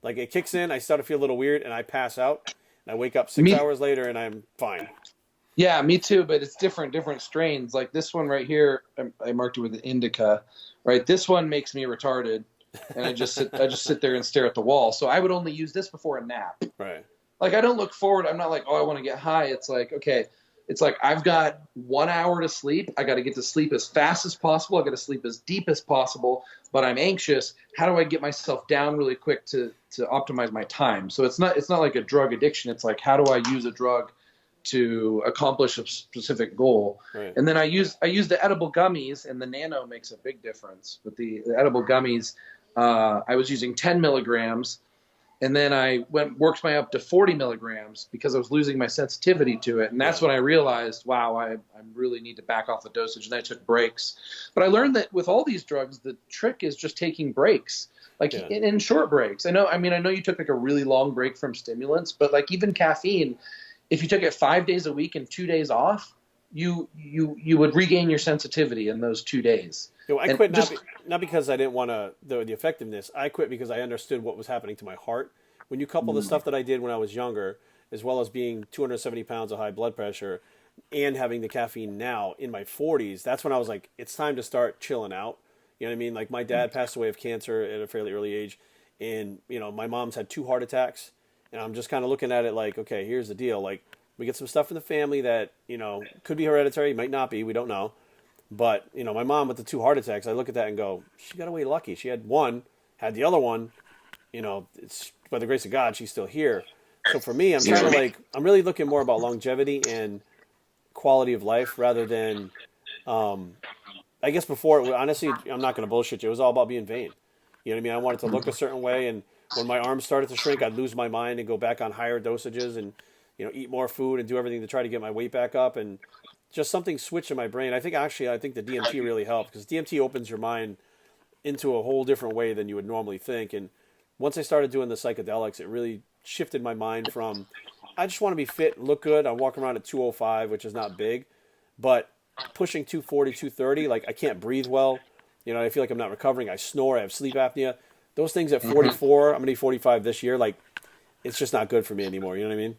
Like, it kicks in, I start to feel a little weird, and I pass out, and I wake up 6 hours later, and I'm fine. Yeah, me too, but it's different strains. Like this one right here, I marked it with an indica, right? This one makes me retarded, and I just sit there and stare at the wall. So I would only use this before a nap. Right. Like, I don't look forward. I'm not like, oh, I want to get high. It's like, okay, it's like I've got 1 hour to sleep. I got to get to sleep as fast as possible. I got to sleep as deep as possible, but I'm anxious. How do I get myself down really quick to optimize my time? So it's not like a drug addiction. It's like, how do I use a drug to accomplish a specific goal? Right. And then I use the edible gummies, and the nano makes a big difference. But the edible gummies, I was using 10 milligrams. And then I worked my up to 40 milligrams because I was losing my sensitivity to it. And that's when I realized, wow, I really need to back off the dosage. And I took breaks. But I learned that with all these drugs, the trick is just taking breaks, like in short breaks. I know you took like a really long break from stimulants, but like even caffeine, if you took it 5 days a week and 2 days off, you would regain your sensitivity in those 2 days. I quit not because I didn't want the effectiveness. I quit because I understood what was happening to my heart. When you couple the stuff that I did when I was younger, as well as being 270 pounds of high blood pressure and having the caffeine now in my 40s, that's when I was like, it's time to start chilling out. You know what I mean? Like, my dad passed away of cancer at a fairly early age, and, my mom's had 2 heart attacks, and I'm just kind of looking at it like, okay, here's the deal. Like, we get some stuff in the family that, could be hereditary, might not be, we don't know. But, my mom with the 2 heart attacks, I look at that and go, she got away lucky. She had one, had the other one, it's by the grace of God, she's still here. So for me, I'm kind of like, I'm really looking more about longevity and quality of life rather than, I guess before, honestly, I'm not going to bullshit you. It was all about being vain. You know what I mean? I wanted to look a certain way, and when my arms started to shrink, I'd lose my mind and go back on higher dosages and, eat more food and do everything to try to get my weight back up, and just something switched in my brain. I think the DMT really helped, because DMT opens your mind into a whole different way than you would normally think. And once I started doing the psychedelics, it really shifted my mind from, I just want to be fit and look good. I'm walking around at 205, which is not big, but pushing 240, 230, like, I can't breathe well. I feel like I'm not recovering. I snore. I have sleep apnea. Those things at 44, I'm going to be 45 this year. Like, it's just not good for me anymore. You know what I mean?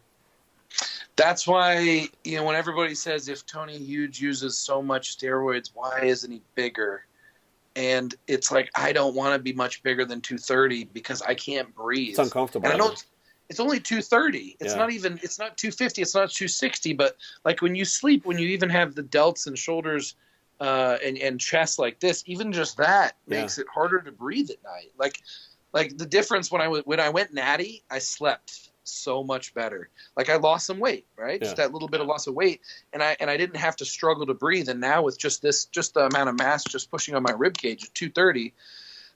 That's why, when everybody says, if Tony Hughes uses so much steroids, why isn't he bigger? And it's like, I don't want to be much bigger than 230 because I can't breathe. It's uncomfortable. And I know it's only 230. It's not 250. It's not 260. But like, when you sleep, when you even have the delts and shoulders and chest like this, even just that makes it harder to breathe at night. Like the difference when I went natty, I slept so much better. Like, I lost some weight, right? Just that little bit of loss of weight, and I didn't have to struggle to breathe. And now with just the amount of mass just pushing on my rib cage at 230,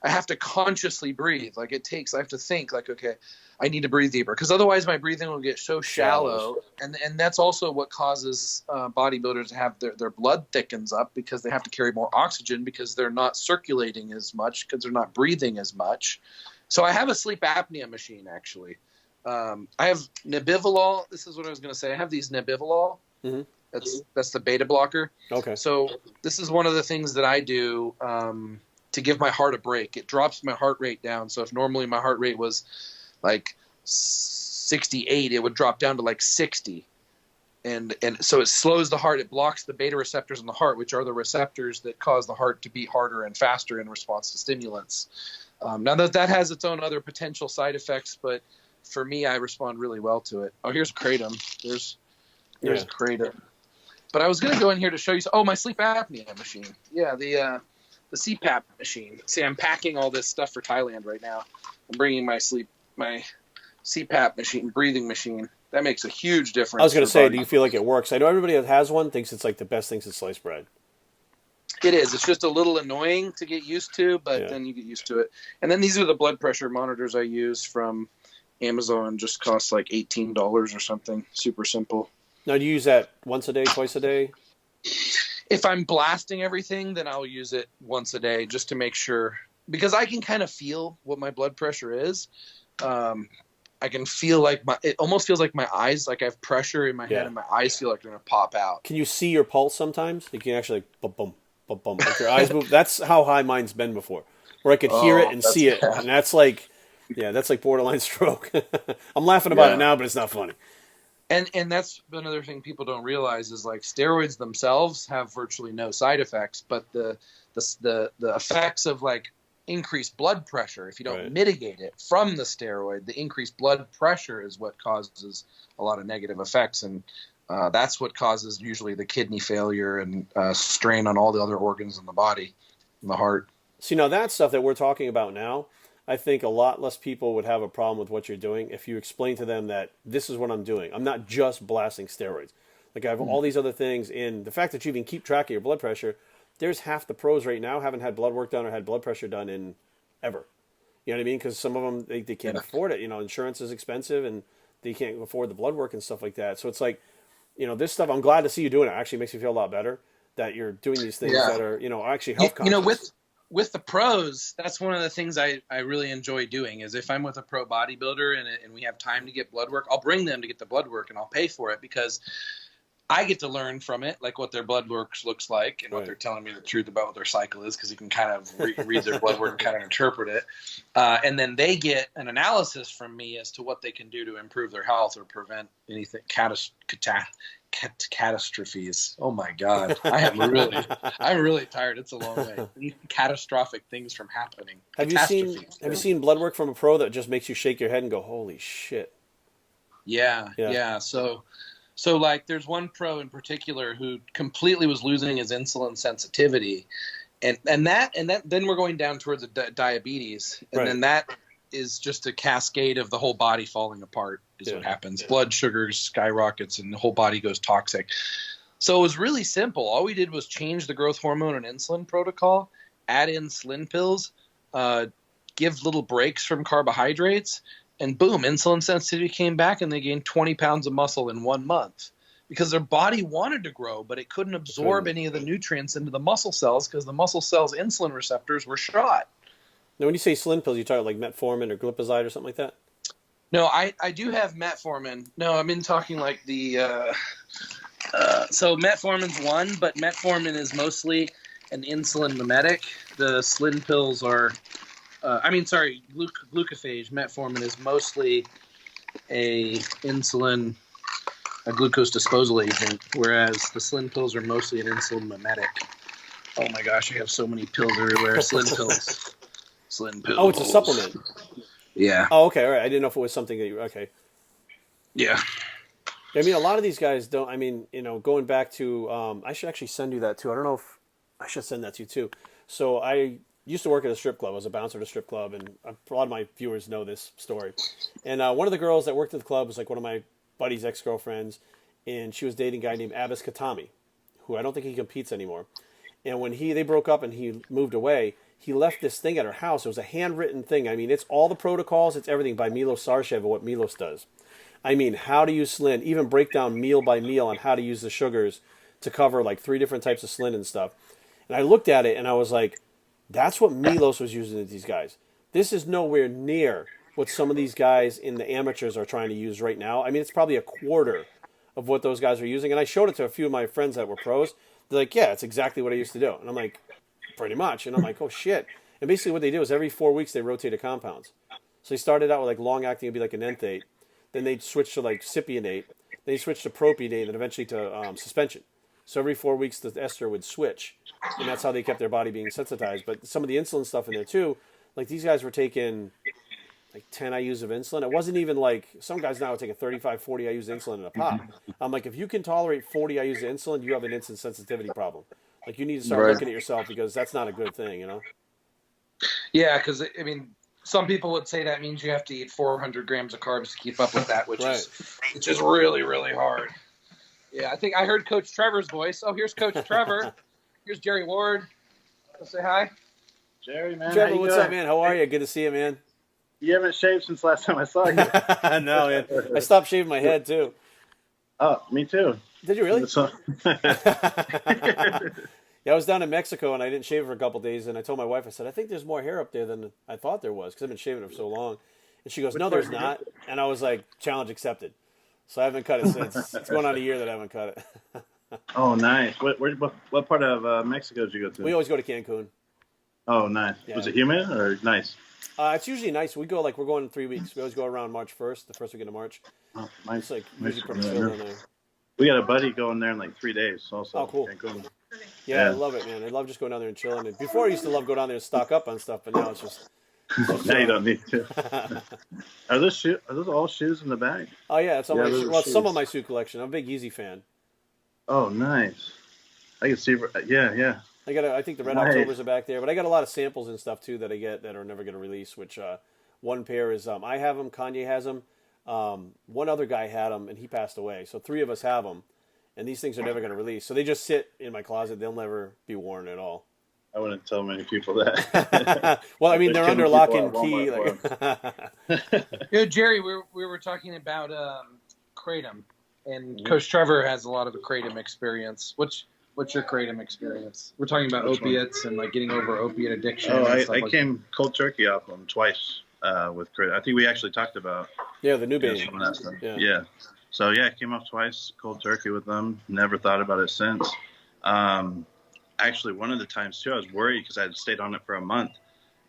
I have to consciously breathe. Like, I have to think, like, okay, I need to breathe deeper, because otherwise my breathing will get so shallow. And that's also what causes bodybuilders to have their blood thickens up, because they have to carry more oxygen because they're not circulating as much, because they're not breathing as much. So I have a sleep apnea machine, actually. I have Nebivolol. This is what I was going to say. I have these Nebivolol. Mm-hmm. That's the beta blocker. Okay. So this is one of the things that I do to give my heart a break. It drops my heart rate down. So if normally my heart rate was like 68, it would drop down to like 60. And so it slows the heart. It blocks the beta receptors in the heart, which are the receptors that cause the heart to beat harder and faster in response to stimulants. Now that has its own other potential side effects, but for me, I respond really well to it. Oh, here's Kratom. Here's Kratom. But I was going to go in here to show you. My sleep apnea machine. Yeah, the CPAP machine. See, I'm packing all this stuff for Thailand right now. I'm bringing my CPAP machine, breathing machine. That makes a huge difference. I was going to say, do you feel like it works? I know everybody that has one thinks it's like the best thing since sliced bread. It is. It's just a little annoying to get used to, but then you get used to it. And then these are the blood pressure monitors I use from Amazon. Just costs like $18 or something. Super simple. Now, do you use that once a day, twice a day? If I'm blasting everything, then I'll use it once a day just to make sure, because I can kind of feel what my blood pressure is. I can feel like it almost feels like my eyes, like I have pressure in my head and my eyes feel like they're going to pop out. Can you see your pulse sometimes? You can actually like, bum, bum, bum, like your eyes move. That's how high mine's been before, where I could hear it and see it. And that's like, that's like borderline stroke. I'm laughing about it now, but it's not funny. And that's another thing people don't realize is like steroids themselves have virtually no side effects, but the effects of like increased blood pressure, if you don't mitigate it from the steroid, the increased blood pressure is what causes a lot of negative effects, and that's what causes usually the kidney failure and strain on all the other organs in the body, in the heart. See, now that stuff that we're talking about now, I think a lot less people would have a problem with what you're doing if you explain to them that this is what I'm doing. I'm not just blasting steroids. Like I have all these other things, and the fact that you even keep track of your blood pressure, there's half the pros right now haven't had blood work done or had blood pressure done in ever. You know what I mean? Because some of them, they can't afford it. You know, insurance is expensive and they can't afford the blood work and stuff like that. So it's like, this stuff, I'm glad to see you doing it. It actually makes me feel a lot better that you're doing these things that are, actually health conscious. With the pros, that's one of the things I really enjoy doing is if I'm with a pro bodybuilder and we have time to get blood work, I'll bring them to get the blood work and I'll pay for it because I get to learn from it, like what their blood work looks like and what they're telling me the truth about what their cycle is, because you can kind of read their blood work and kind of interpret it. And then they get an analysis from me as to what they can do to improve their health or prevent anything catastrophes. Oh my God. I'm really tired. It's a long way. Catastrophic things from happening. Have you seen blood work from a pro that just makes you shake your head and go, holy shit? Yeah. So like there's one pro in particular who completely was losing his insulin sensitivity and then we're going down towards diabetes. And then that is just a cascade of the whole body falling apart is what happens. Blood sugar skyrockets and the whole body goes toxic. So it was really simple. All we did was change the growth hormone and insulin protocol, add in Slim pills, give little breaks from carbohydrates, and boom, insulin sensitivity came back and they gained 20 pounds of muscle in 1 month because their body wanted to grow, but it couldn't absorb any of the nutrients into the muscle cells because the muscle cells' insulin receptors were shot. Now, when you say Slim pills, you talk like metformin or glipizide or something like that? No, I do have metformin. No, I've been talking like the so metformin's one, but metformin is mostly an insulin mimetic. The Slim pills are glucophage. Metformin is mostly a glucose disposal agent, whereas the Slim pills are mostly an insulin mimetic. Oh my gosh, I have so many pills everywhere. Slim pills. Oh, it's a supplement. Yeah. Oh, okay. All right. I didn't know if it was something that okay. Yeah. I mean, a lot of these guys don't, going back to, I should actually send you that too. I don't know if I should send that to you too. So I used to work at a strip club. I was a bouncer at a strip club, and a lot of my viewers know this story. And one of the girls that worked at the club was like one of my buddy's ex-girlfriends, and she was dating a guy named Abbas Katami, who I don't think he competes anymore. And when they broke up and he moved away, he left this thing at her house. It was a handwritten thing. I mean, it's all the protocols, it's everything by Milos Sarshev of what Milos does. I mean, how to use Slin, even break down meal by meal on how to use the sugars to cover like 3 different types of Slin and stuff. And I looked at it and I was like, that's what Milos was using with these guys. This is nowhere near what some of these guys in the amateurs are trying to use right now. I mean, it's probably a quarter of what those guys are using. And I showed it to a few of my friends that were pros. They're like, yeah, it's exactly what I used to do. And I'm like, pretty much. And I'm like, oh, shit. And basically what they do is every 4 weeks they rotated compounds. So they started out with like long-acting, it'd be like an enthate. Then they'd switch to like cypionate. Then they switched to propionate and eventually to suspension. So every 4 weeks the ester would switch. And that's how they kept their body being sensitized. But some of the insulin stuff in there too, like these guys were taking like 10 IUs of insulin. It wasn't even like, some guys now are taking 35, 40 IUs of insulin in a pop. I'm like, if you can tolerate 40 IUs of insulin, you have an insulin sensitivity problem. Like you need to start looking at yourself because that's not a good thing, you know? Yeah, because, I mean, some people would say that means you have to eat 400 grams of carbs to keep up with that, which is really, really hard. Yeah, I think I heard Coach Trevor's voice. Oh, here's Coach Trevor. Here's Jerry Ward. Let's say hi. Jerry, man. Trevor, what's up, man? How are you? Good to see you, man. You haven't shaved since last time I saw you. No, man. I stopped shaving my head, too. Oh, me too. Did you really? So, Yeah, I was down in Mexico and I didn't shave for a couple days, and I told my wife, I said, I think there's more hair up there than I thought there was because I've been shaving it for so long. And she goes, which no, part there's did you not. And I was like, challenge accepted. So I haven't cut it since. It's going on a year that I haven't cut it. Oh, nice. What part of Mexico did you go We to? always go to Cancun. Oh, nice. Yeah. Was it humid or nice? It's usually nice. We go like we're going in 3 weeks. We always go around March 1st, the first weekend of March. Oh, It's nice. like Nice. usually pretty chill in there. We got a buddy going there in like 3 days. Also, Oh, cool. Cancun. Yeah, I Yeah. love it, man. I love just going down there and chilling. And before I used to love going down there and stock up on stuff, but now it's just Now you don't need to. Are those all shoes in the bag? Oh yeah, it's all Yeah, my those are well, it's some shoes. of my suit collection. I'm a big Yeezy fan. Oh, nice. I can see. Yeah. I think the Red Nice. Octobers are back there, but I got a lot of samples and stuff too that I get that are never going to release. Which one pair is I have them, Kanye has them, one other guy had them and he passed away. So 3 of us have them, and these things are never going to release. So they just sit in my closet. They'll never be worn at all. I wouldn't tell many people that. Well, I mean they're under lock and People key. at Like, Yeah, Jerry, we were talking about Kratom, and Coach Trevor has a lot of the Kratom experience. What's your Kratom experience? We're talking about Which one? opiates and like getting over opiate addiction. Oh, and I stuff like came cold turkey off them twice with Chris. I think we actually talked about yeah, the some Nubain. of that stuff. Yeah. Yeah. So yeah, I came off twice cold turkey with them. Never thought about it since. Actually, one of the times too, I was worried because I had stayed on it for a month,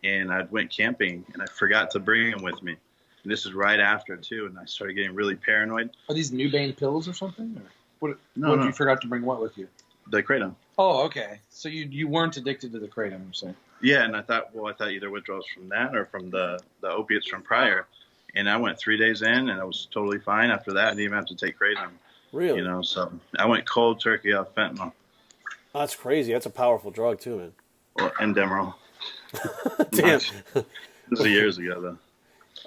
and I went camping and I forgot to bring them with me. And this is right after too, and I started getting really paranoid. Are these Nubain pills or something? Or No, what no. you forgot to bring what with you? The kratom. Oh, okay. So you weren't addicted to the Kratom, you're saying? Yeah, and I thought either withdrawals from that or from the opiates from prior. And I went 3 days in, and I was totally fine. After that, I didn't even have to take kratom. Really? You know, so I went cold turkey off fentanyl Oh, that's crazy. That's a powerful drug too, man. and Demerol. Damn. This was years ago, though.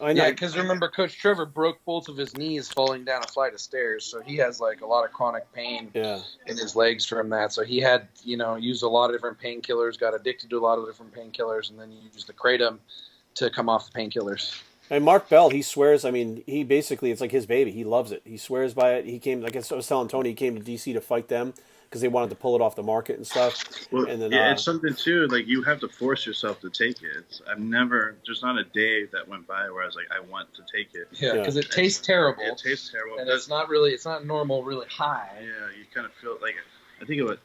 I know. Yeah, because remember, Coach Trevor broke both of his knees falling down a flight of stairs, so he has like a lot of chronic pain Yeah. in his legs from that. So he had, used a lot of different painkillers, got addicted to a lot of different painkillers, and then he used the Kratom to come off the painkillers. And Mark Bell, he swears. I mean, he basically, it's like his baby. He loves it. He swears by it. He came, like I was telling Tony, he came to DC to fight them because they wanted to pull it off the market and stuff. Well, And then, yeah, it's something too. Like you have to force yourself to take it. There's not a day that went by where I was like, I want to take it. Yeah, because it tastes terrible. It tastes terrible. And it's not normal, really high. Yeah, you kind of feel like I think of what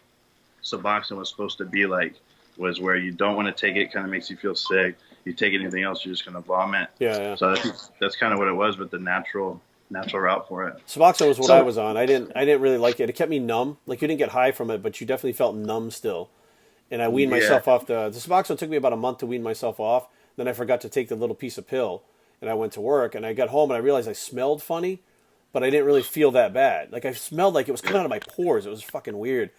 Suboxone was supposed to be like was where you don't want to take it, kind of makes you feel sick. You take anything else, you're just gonna vomit. Yeah. So that's kind of what it was, but the natural route for it. Suboxone was what I was on. I didn't really like it. It kept me numb. Like you didn't get high from it, but you definitely felt numb still. And I weaned myself off the Suboxone. Took me about a month to wean myself off. Then I forgot to take the little piece of pill, and I went to work. And I got home and I realized I smelled funny, but I didn't really feel that bad. Like I smelled like it was coming out of my pores. It was fucking weird.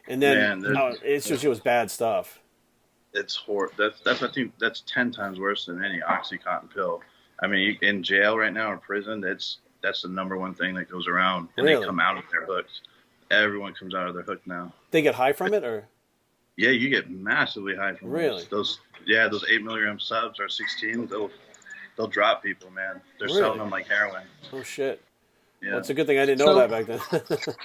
And then it was bad stuff. It's horrible. I think that's 10 times worse than any OxyContin pill. I mean, in jail right now or prison, that's the number one thing that goes around, and Really? they come out of their hooks. Everyone comes out of their hook now. They get high from it, or Yeah, you get massively high from Really? those. Those 8 milligram subs or 16. They'll drop people, man. They're Really? selling them like heroin. oh shit. Yeah. Well, it's a good thing I didn't know So- that back then.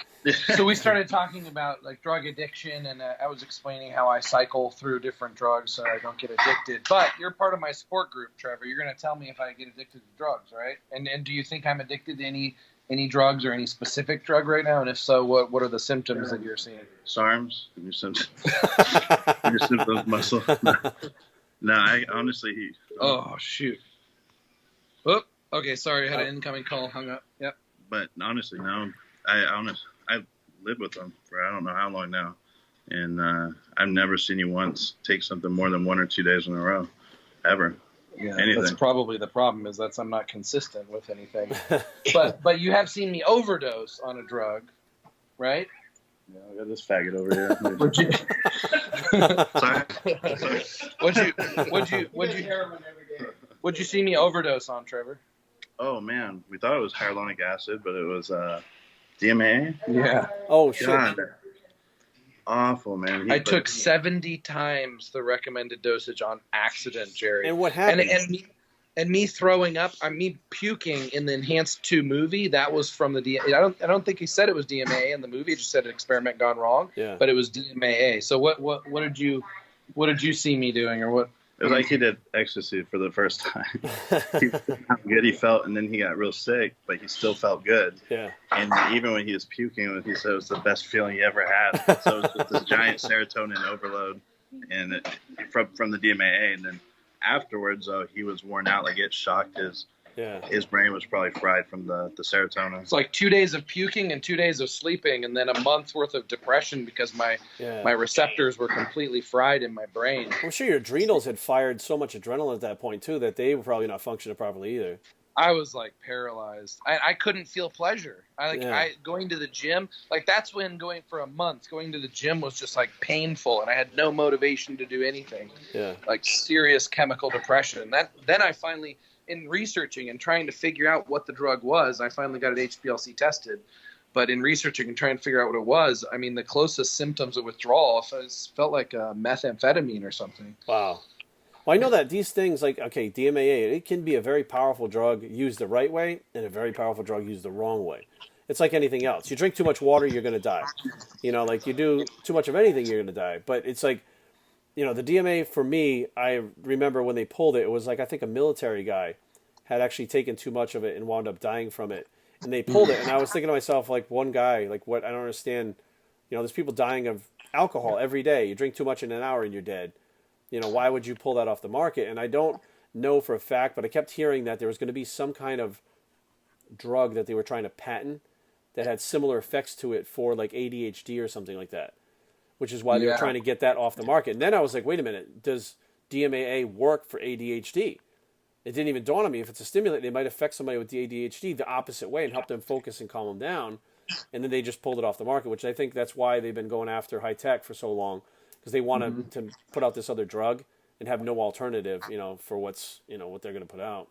So we started talking about like drug addiction, and I was explaining how I cycle through different drugs so I don't get addicted. But you're part of my support group, Trevor. You're going to tell me if I get addicted to drugs, right? And do you think I'm addicted to any drugs or any specific drug right now? And if so, what are the symptoms that you're seeing? SARMs, your symptoms, your symptoms muscle. No, I honestly. Oh shoot! Oh, okay. Sorry, I had an incoming call. Hung up. Yep. But honestly, no. I lived with them for I don't know how long now, and I've never seen you once take something more than 1 or 2 days in a row, ever. Yeah, Anything. that's probably the problem. Is that I'm not consistent with anything. but you have seen me overdose on a drug, right? Yeah, I got this faggot over here. Would you? Sorry. Would you see me overdose on, Trevor? Oh man, we thought it was hyaluronic acid, but it was DMAA. Yeah. Oh shit. God, awful, man. I took 70 times the recommended dosage on accident, Jerry. And what happened? And me throwing up, me puking in the Enhanced 2 movie, that was from the I don't think he said it was DMAA in the movie. He just said an experiment gone wrong. Yeah. But it was DMAA. So what did you see me doing, or what? It was like he did ecstasy for the first time. He how good he felt, and then he got real sick, but he still felt good. Yeah. And even when he was puking, he said it was the best feeling he ever had. So it was just this giant serotonin overload, and from the DMAA, and then afterwards, he was worn out. Like it shocked his brain was probably fried from the serotonin. It's like 2 days of puking and 2 days of sleeping, and then a month's worth of depression because my receptors were completely fried in my brain. I'm sure your adrenals had fired so much adrenaline at that point too that they were probably not functioning properly either. I was like paralyzed. I couldn't feel pleasure. Going to the gym, like that's when going for a month, going to the gym was just like painful, and I had no motivation to do anything. Yeah. Like serious chemical depression. Then I finally, in researching and trying to figure out what the drug was, I finally got it HPLC tested. But in researching and trying to figure out what it was, I mean, the closest symptoms of withdrawal felt like methamphetamine or something. Wow. Well, I know that these things, like, okay, DMAA, it can be a very powerful drug used the right way and a very powerful drug used the wrong way. It's like anything else. You drink too much water, you're going to die. You know, like you do too much of anything, you're going to die. But it's like, you know, the DMA for me, I remember when they pulled it, it was like, I think a military guy had actually taken too much of it and wound up dying from it. And they pulled it. And I was thinking to myself, like, one guy, like, what? I don't understand. You know, there's people dying of alcohol every day. You drink too much in an hour and you're dead. You know, why would you pull that off the market? And I don't know for a fact, but I kept hearing that there was going to be some kind of drug that they were trying to patent that had similar effects to it for like ADHD or something like that, which is why they were trying to get that off the market. And then I was like, wait a minute, does DMAA work for ADHD? It didn't even dawn on me. If it's a stimulant, it might affect somebody with the ADHD the opposite way and help them focus and calm them down. And then they just pulled it off the market, which I think that's why they've been going after high tech for so long. Because they want to put out this other drug and have no alternative, you know, for what they're going to put out.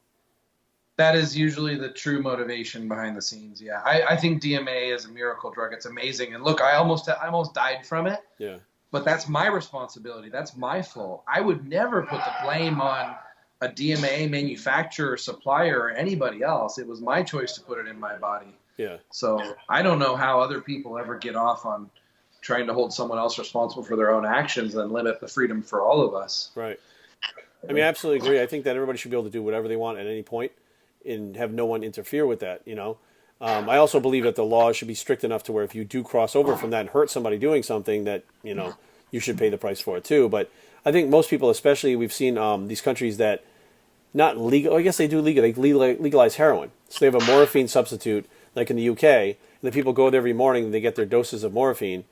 That is usually the true motivation behind the scenes. Yeah, I think DMA is a miracle drug. It's amazing. And look, I almost died from it. Yeah. But that's my responsibility. That's my fault. I would never put the blame on a DMA manufacturer, supplier, or anybody else. It was my choice to put it in my body. Yeah. So I don't know how other people ever get off on trying to hold someone else responsible for their own actions and limit the freedom for all of us. Right. I mean, I absolutely agree. I think that everybody should be able to do whatever they want at any point and have no one interfere with that, you know. I also believe that the laws should be strict enough to where if you do cross over from that and hurt somebody doing something that, you know, you should pay the price for it too. But I think most people, especially we've seen these countries that not legal, I guess they do legal, they legalize heroin. So they have a morphine substitute like in the UK, and the people go there every morning and they get their doses of morphine.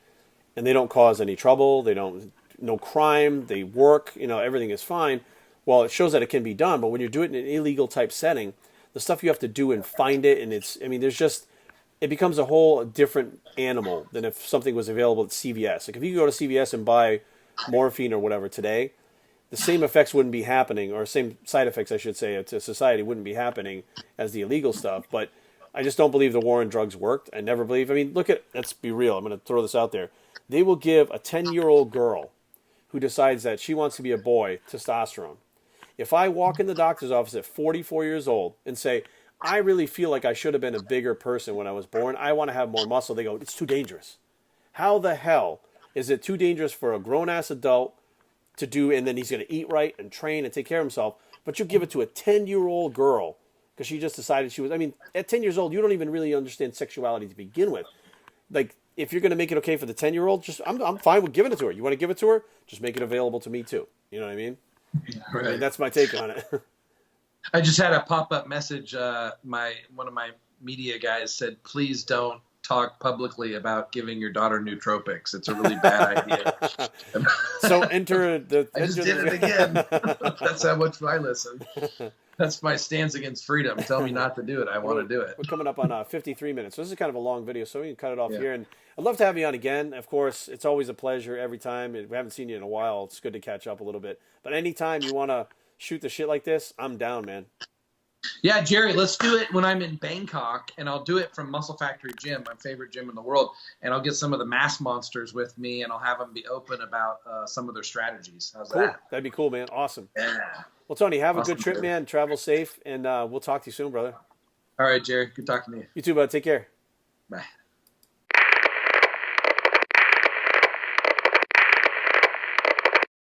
And they don't cause any trouble. They don't, no crime. They work. You know, everything is fine. Well, it shows that it can be done. But when you do it in an illegal type setting, the stuff you have to do and find it, and it becomes a whole different animal than if something was available at CVS. Like if you go to CVS and buy morphine or whatever today, the same effects wouldn't be happening, or same side effects, I should say, to society wouldn't be happening as the illegal stuff. But I just don't believe the war on drugs worked. I never believe. I mean, let's be real. I'm going to throw this out there. They will give a 10-year-old girl who decides that she wants to be a boy testosterone. If I walk in the doctor's office at 44 years old and say, I really feel like I should have been a bigger person when I was born, I want to have more muscle, they go, it's too dangerous. How the hell is it too dangerous for a grown-ass adult to do, and then he's going to eat right and train and take care of himself, but you give it to a 10-year-old girl because she just decided she was, I mean, at 10 years old, you don't even really understand sexuality to begin with. Like, if you're going to make it okay for the 10-year-old, just I'm fine with giving it to her. You want to give it to her? Just make it available to me too. You know what I mean? Right. I mean, that's my take on it. I just had a pop-up message. One of my media guys said, please don't talk publicly about giving your daughter nootropics. It's a really bad idea. So enter the... I just did it again. That's how much I listen. That's my stance against freedom. Tell me not to do it. I want to do it. We're coming up on 53 minutes. So this is kind of a long video, so we can cut it off here. And I'd love to have you on again. Of course, it's always a pleasure every time. We haven't seen you in a while. It's good to catch up a little bit. But anytime you want to shoot the shit like this, I'm down, man. Yeah, Jerry, let's do it when I'm in Bangkok, and I'll do it from Muscle Factory Gym, my favorite gym in the world, and I'll get some of the mass monsters with me, and I'll have them be open about some of their strategies. How's Cool. that? That'd be cool, man. Awesome. Yeah. Well, Tony, have Awesome, a good trip, Jerry. man. Travel safe, and we'll talk to you soon, brother. All right, Jerry. Good talking to you. You too, bud. Take care. Bye.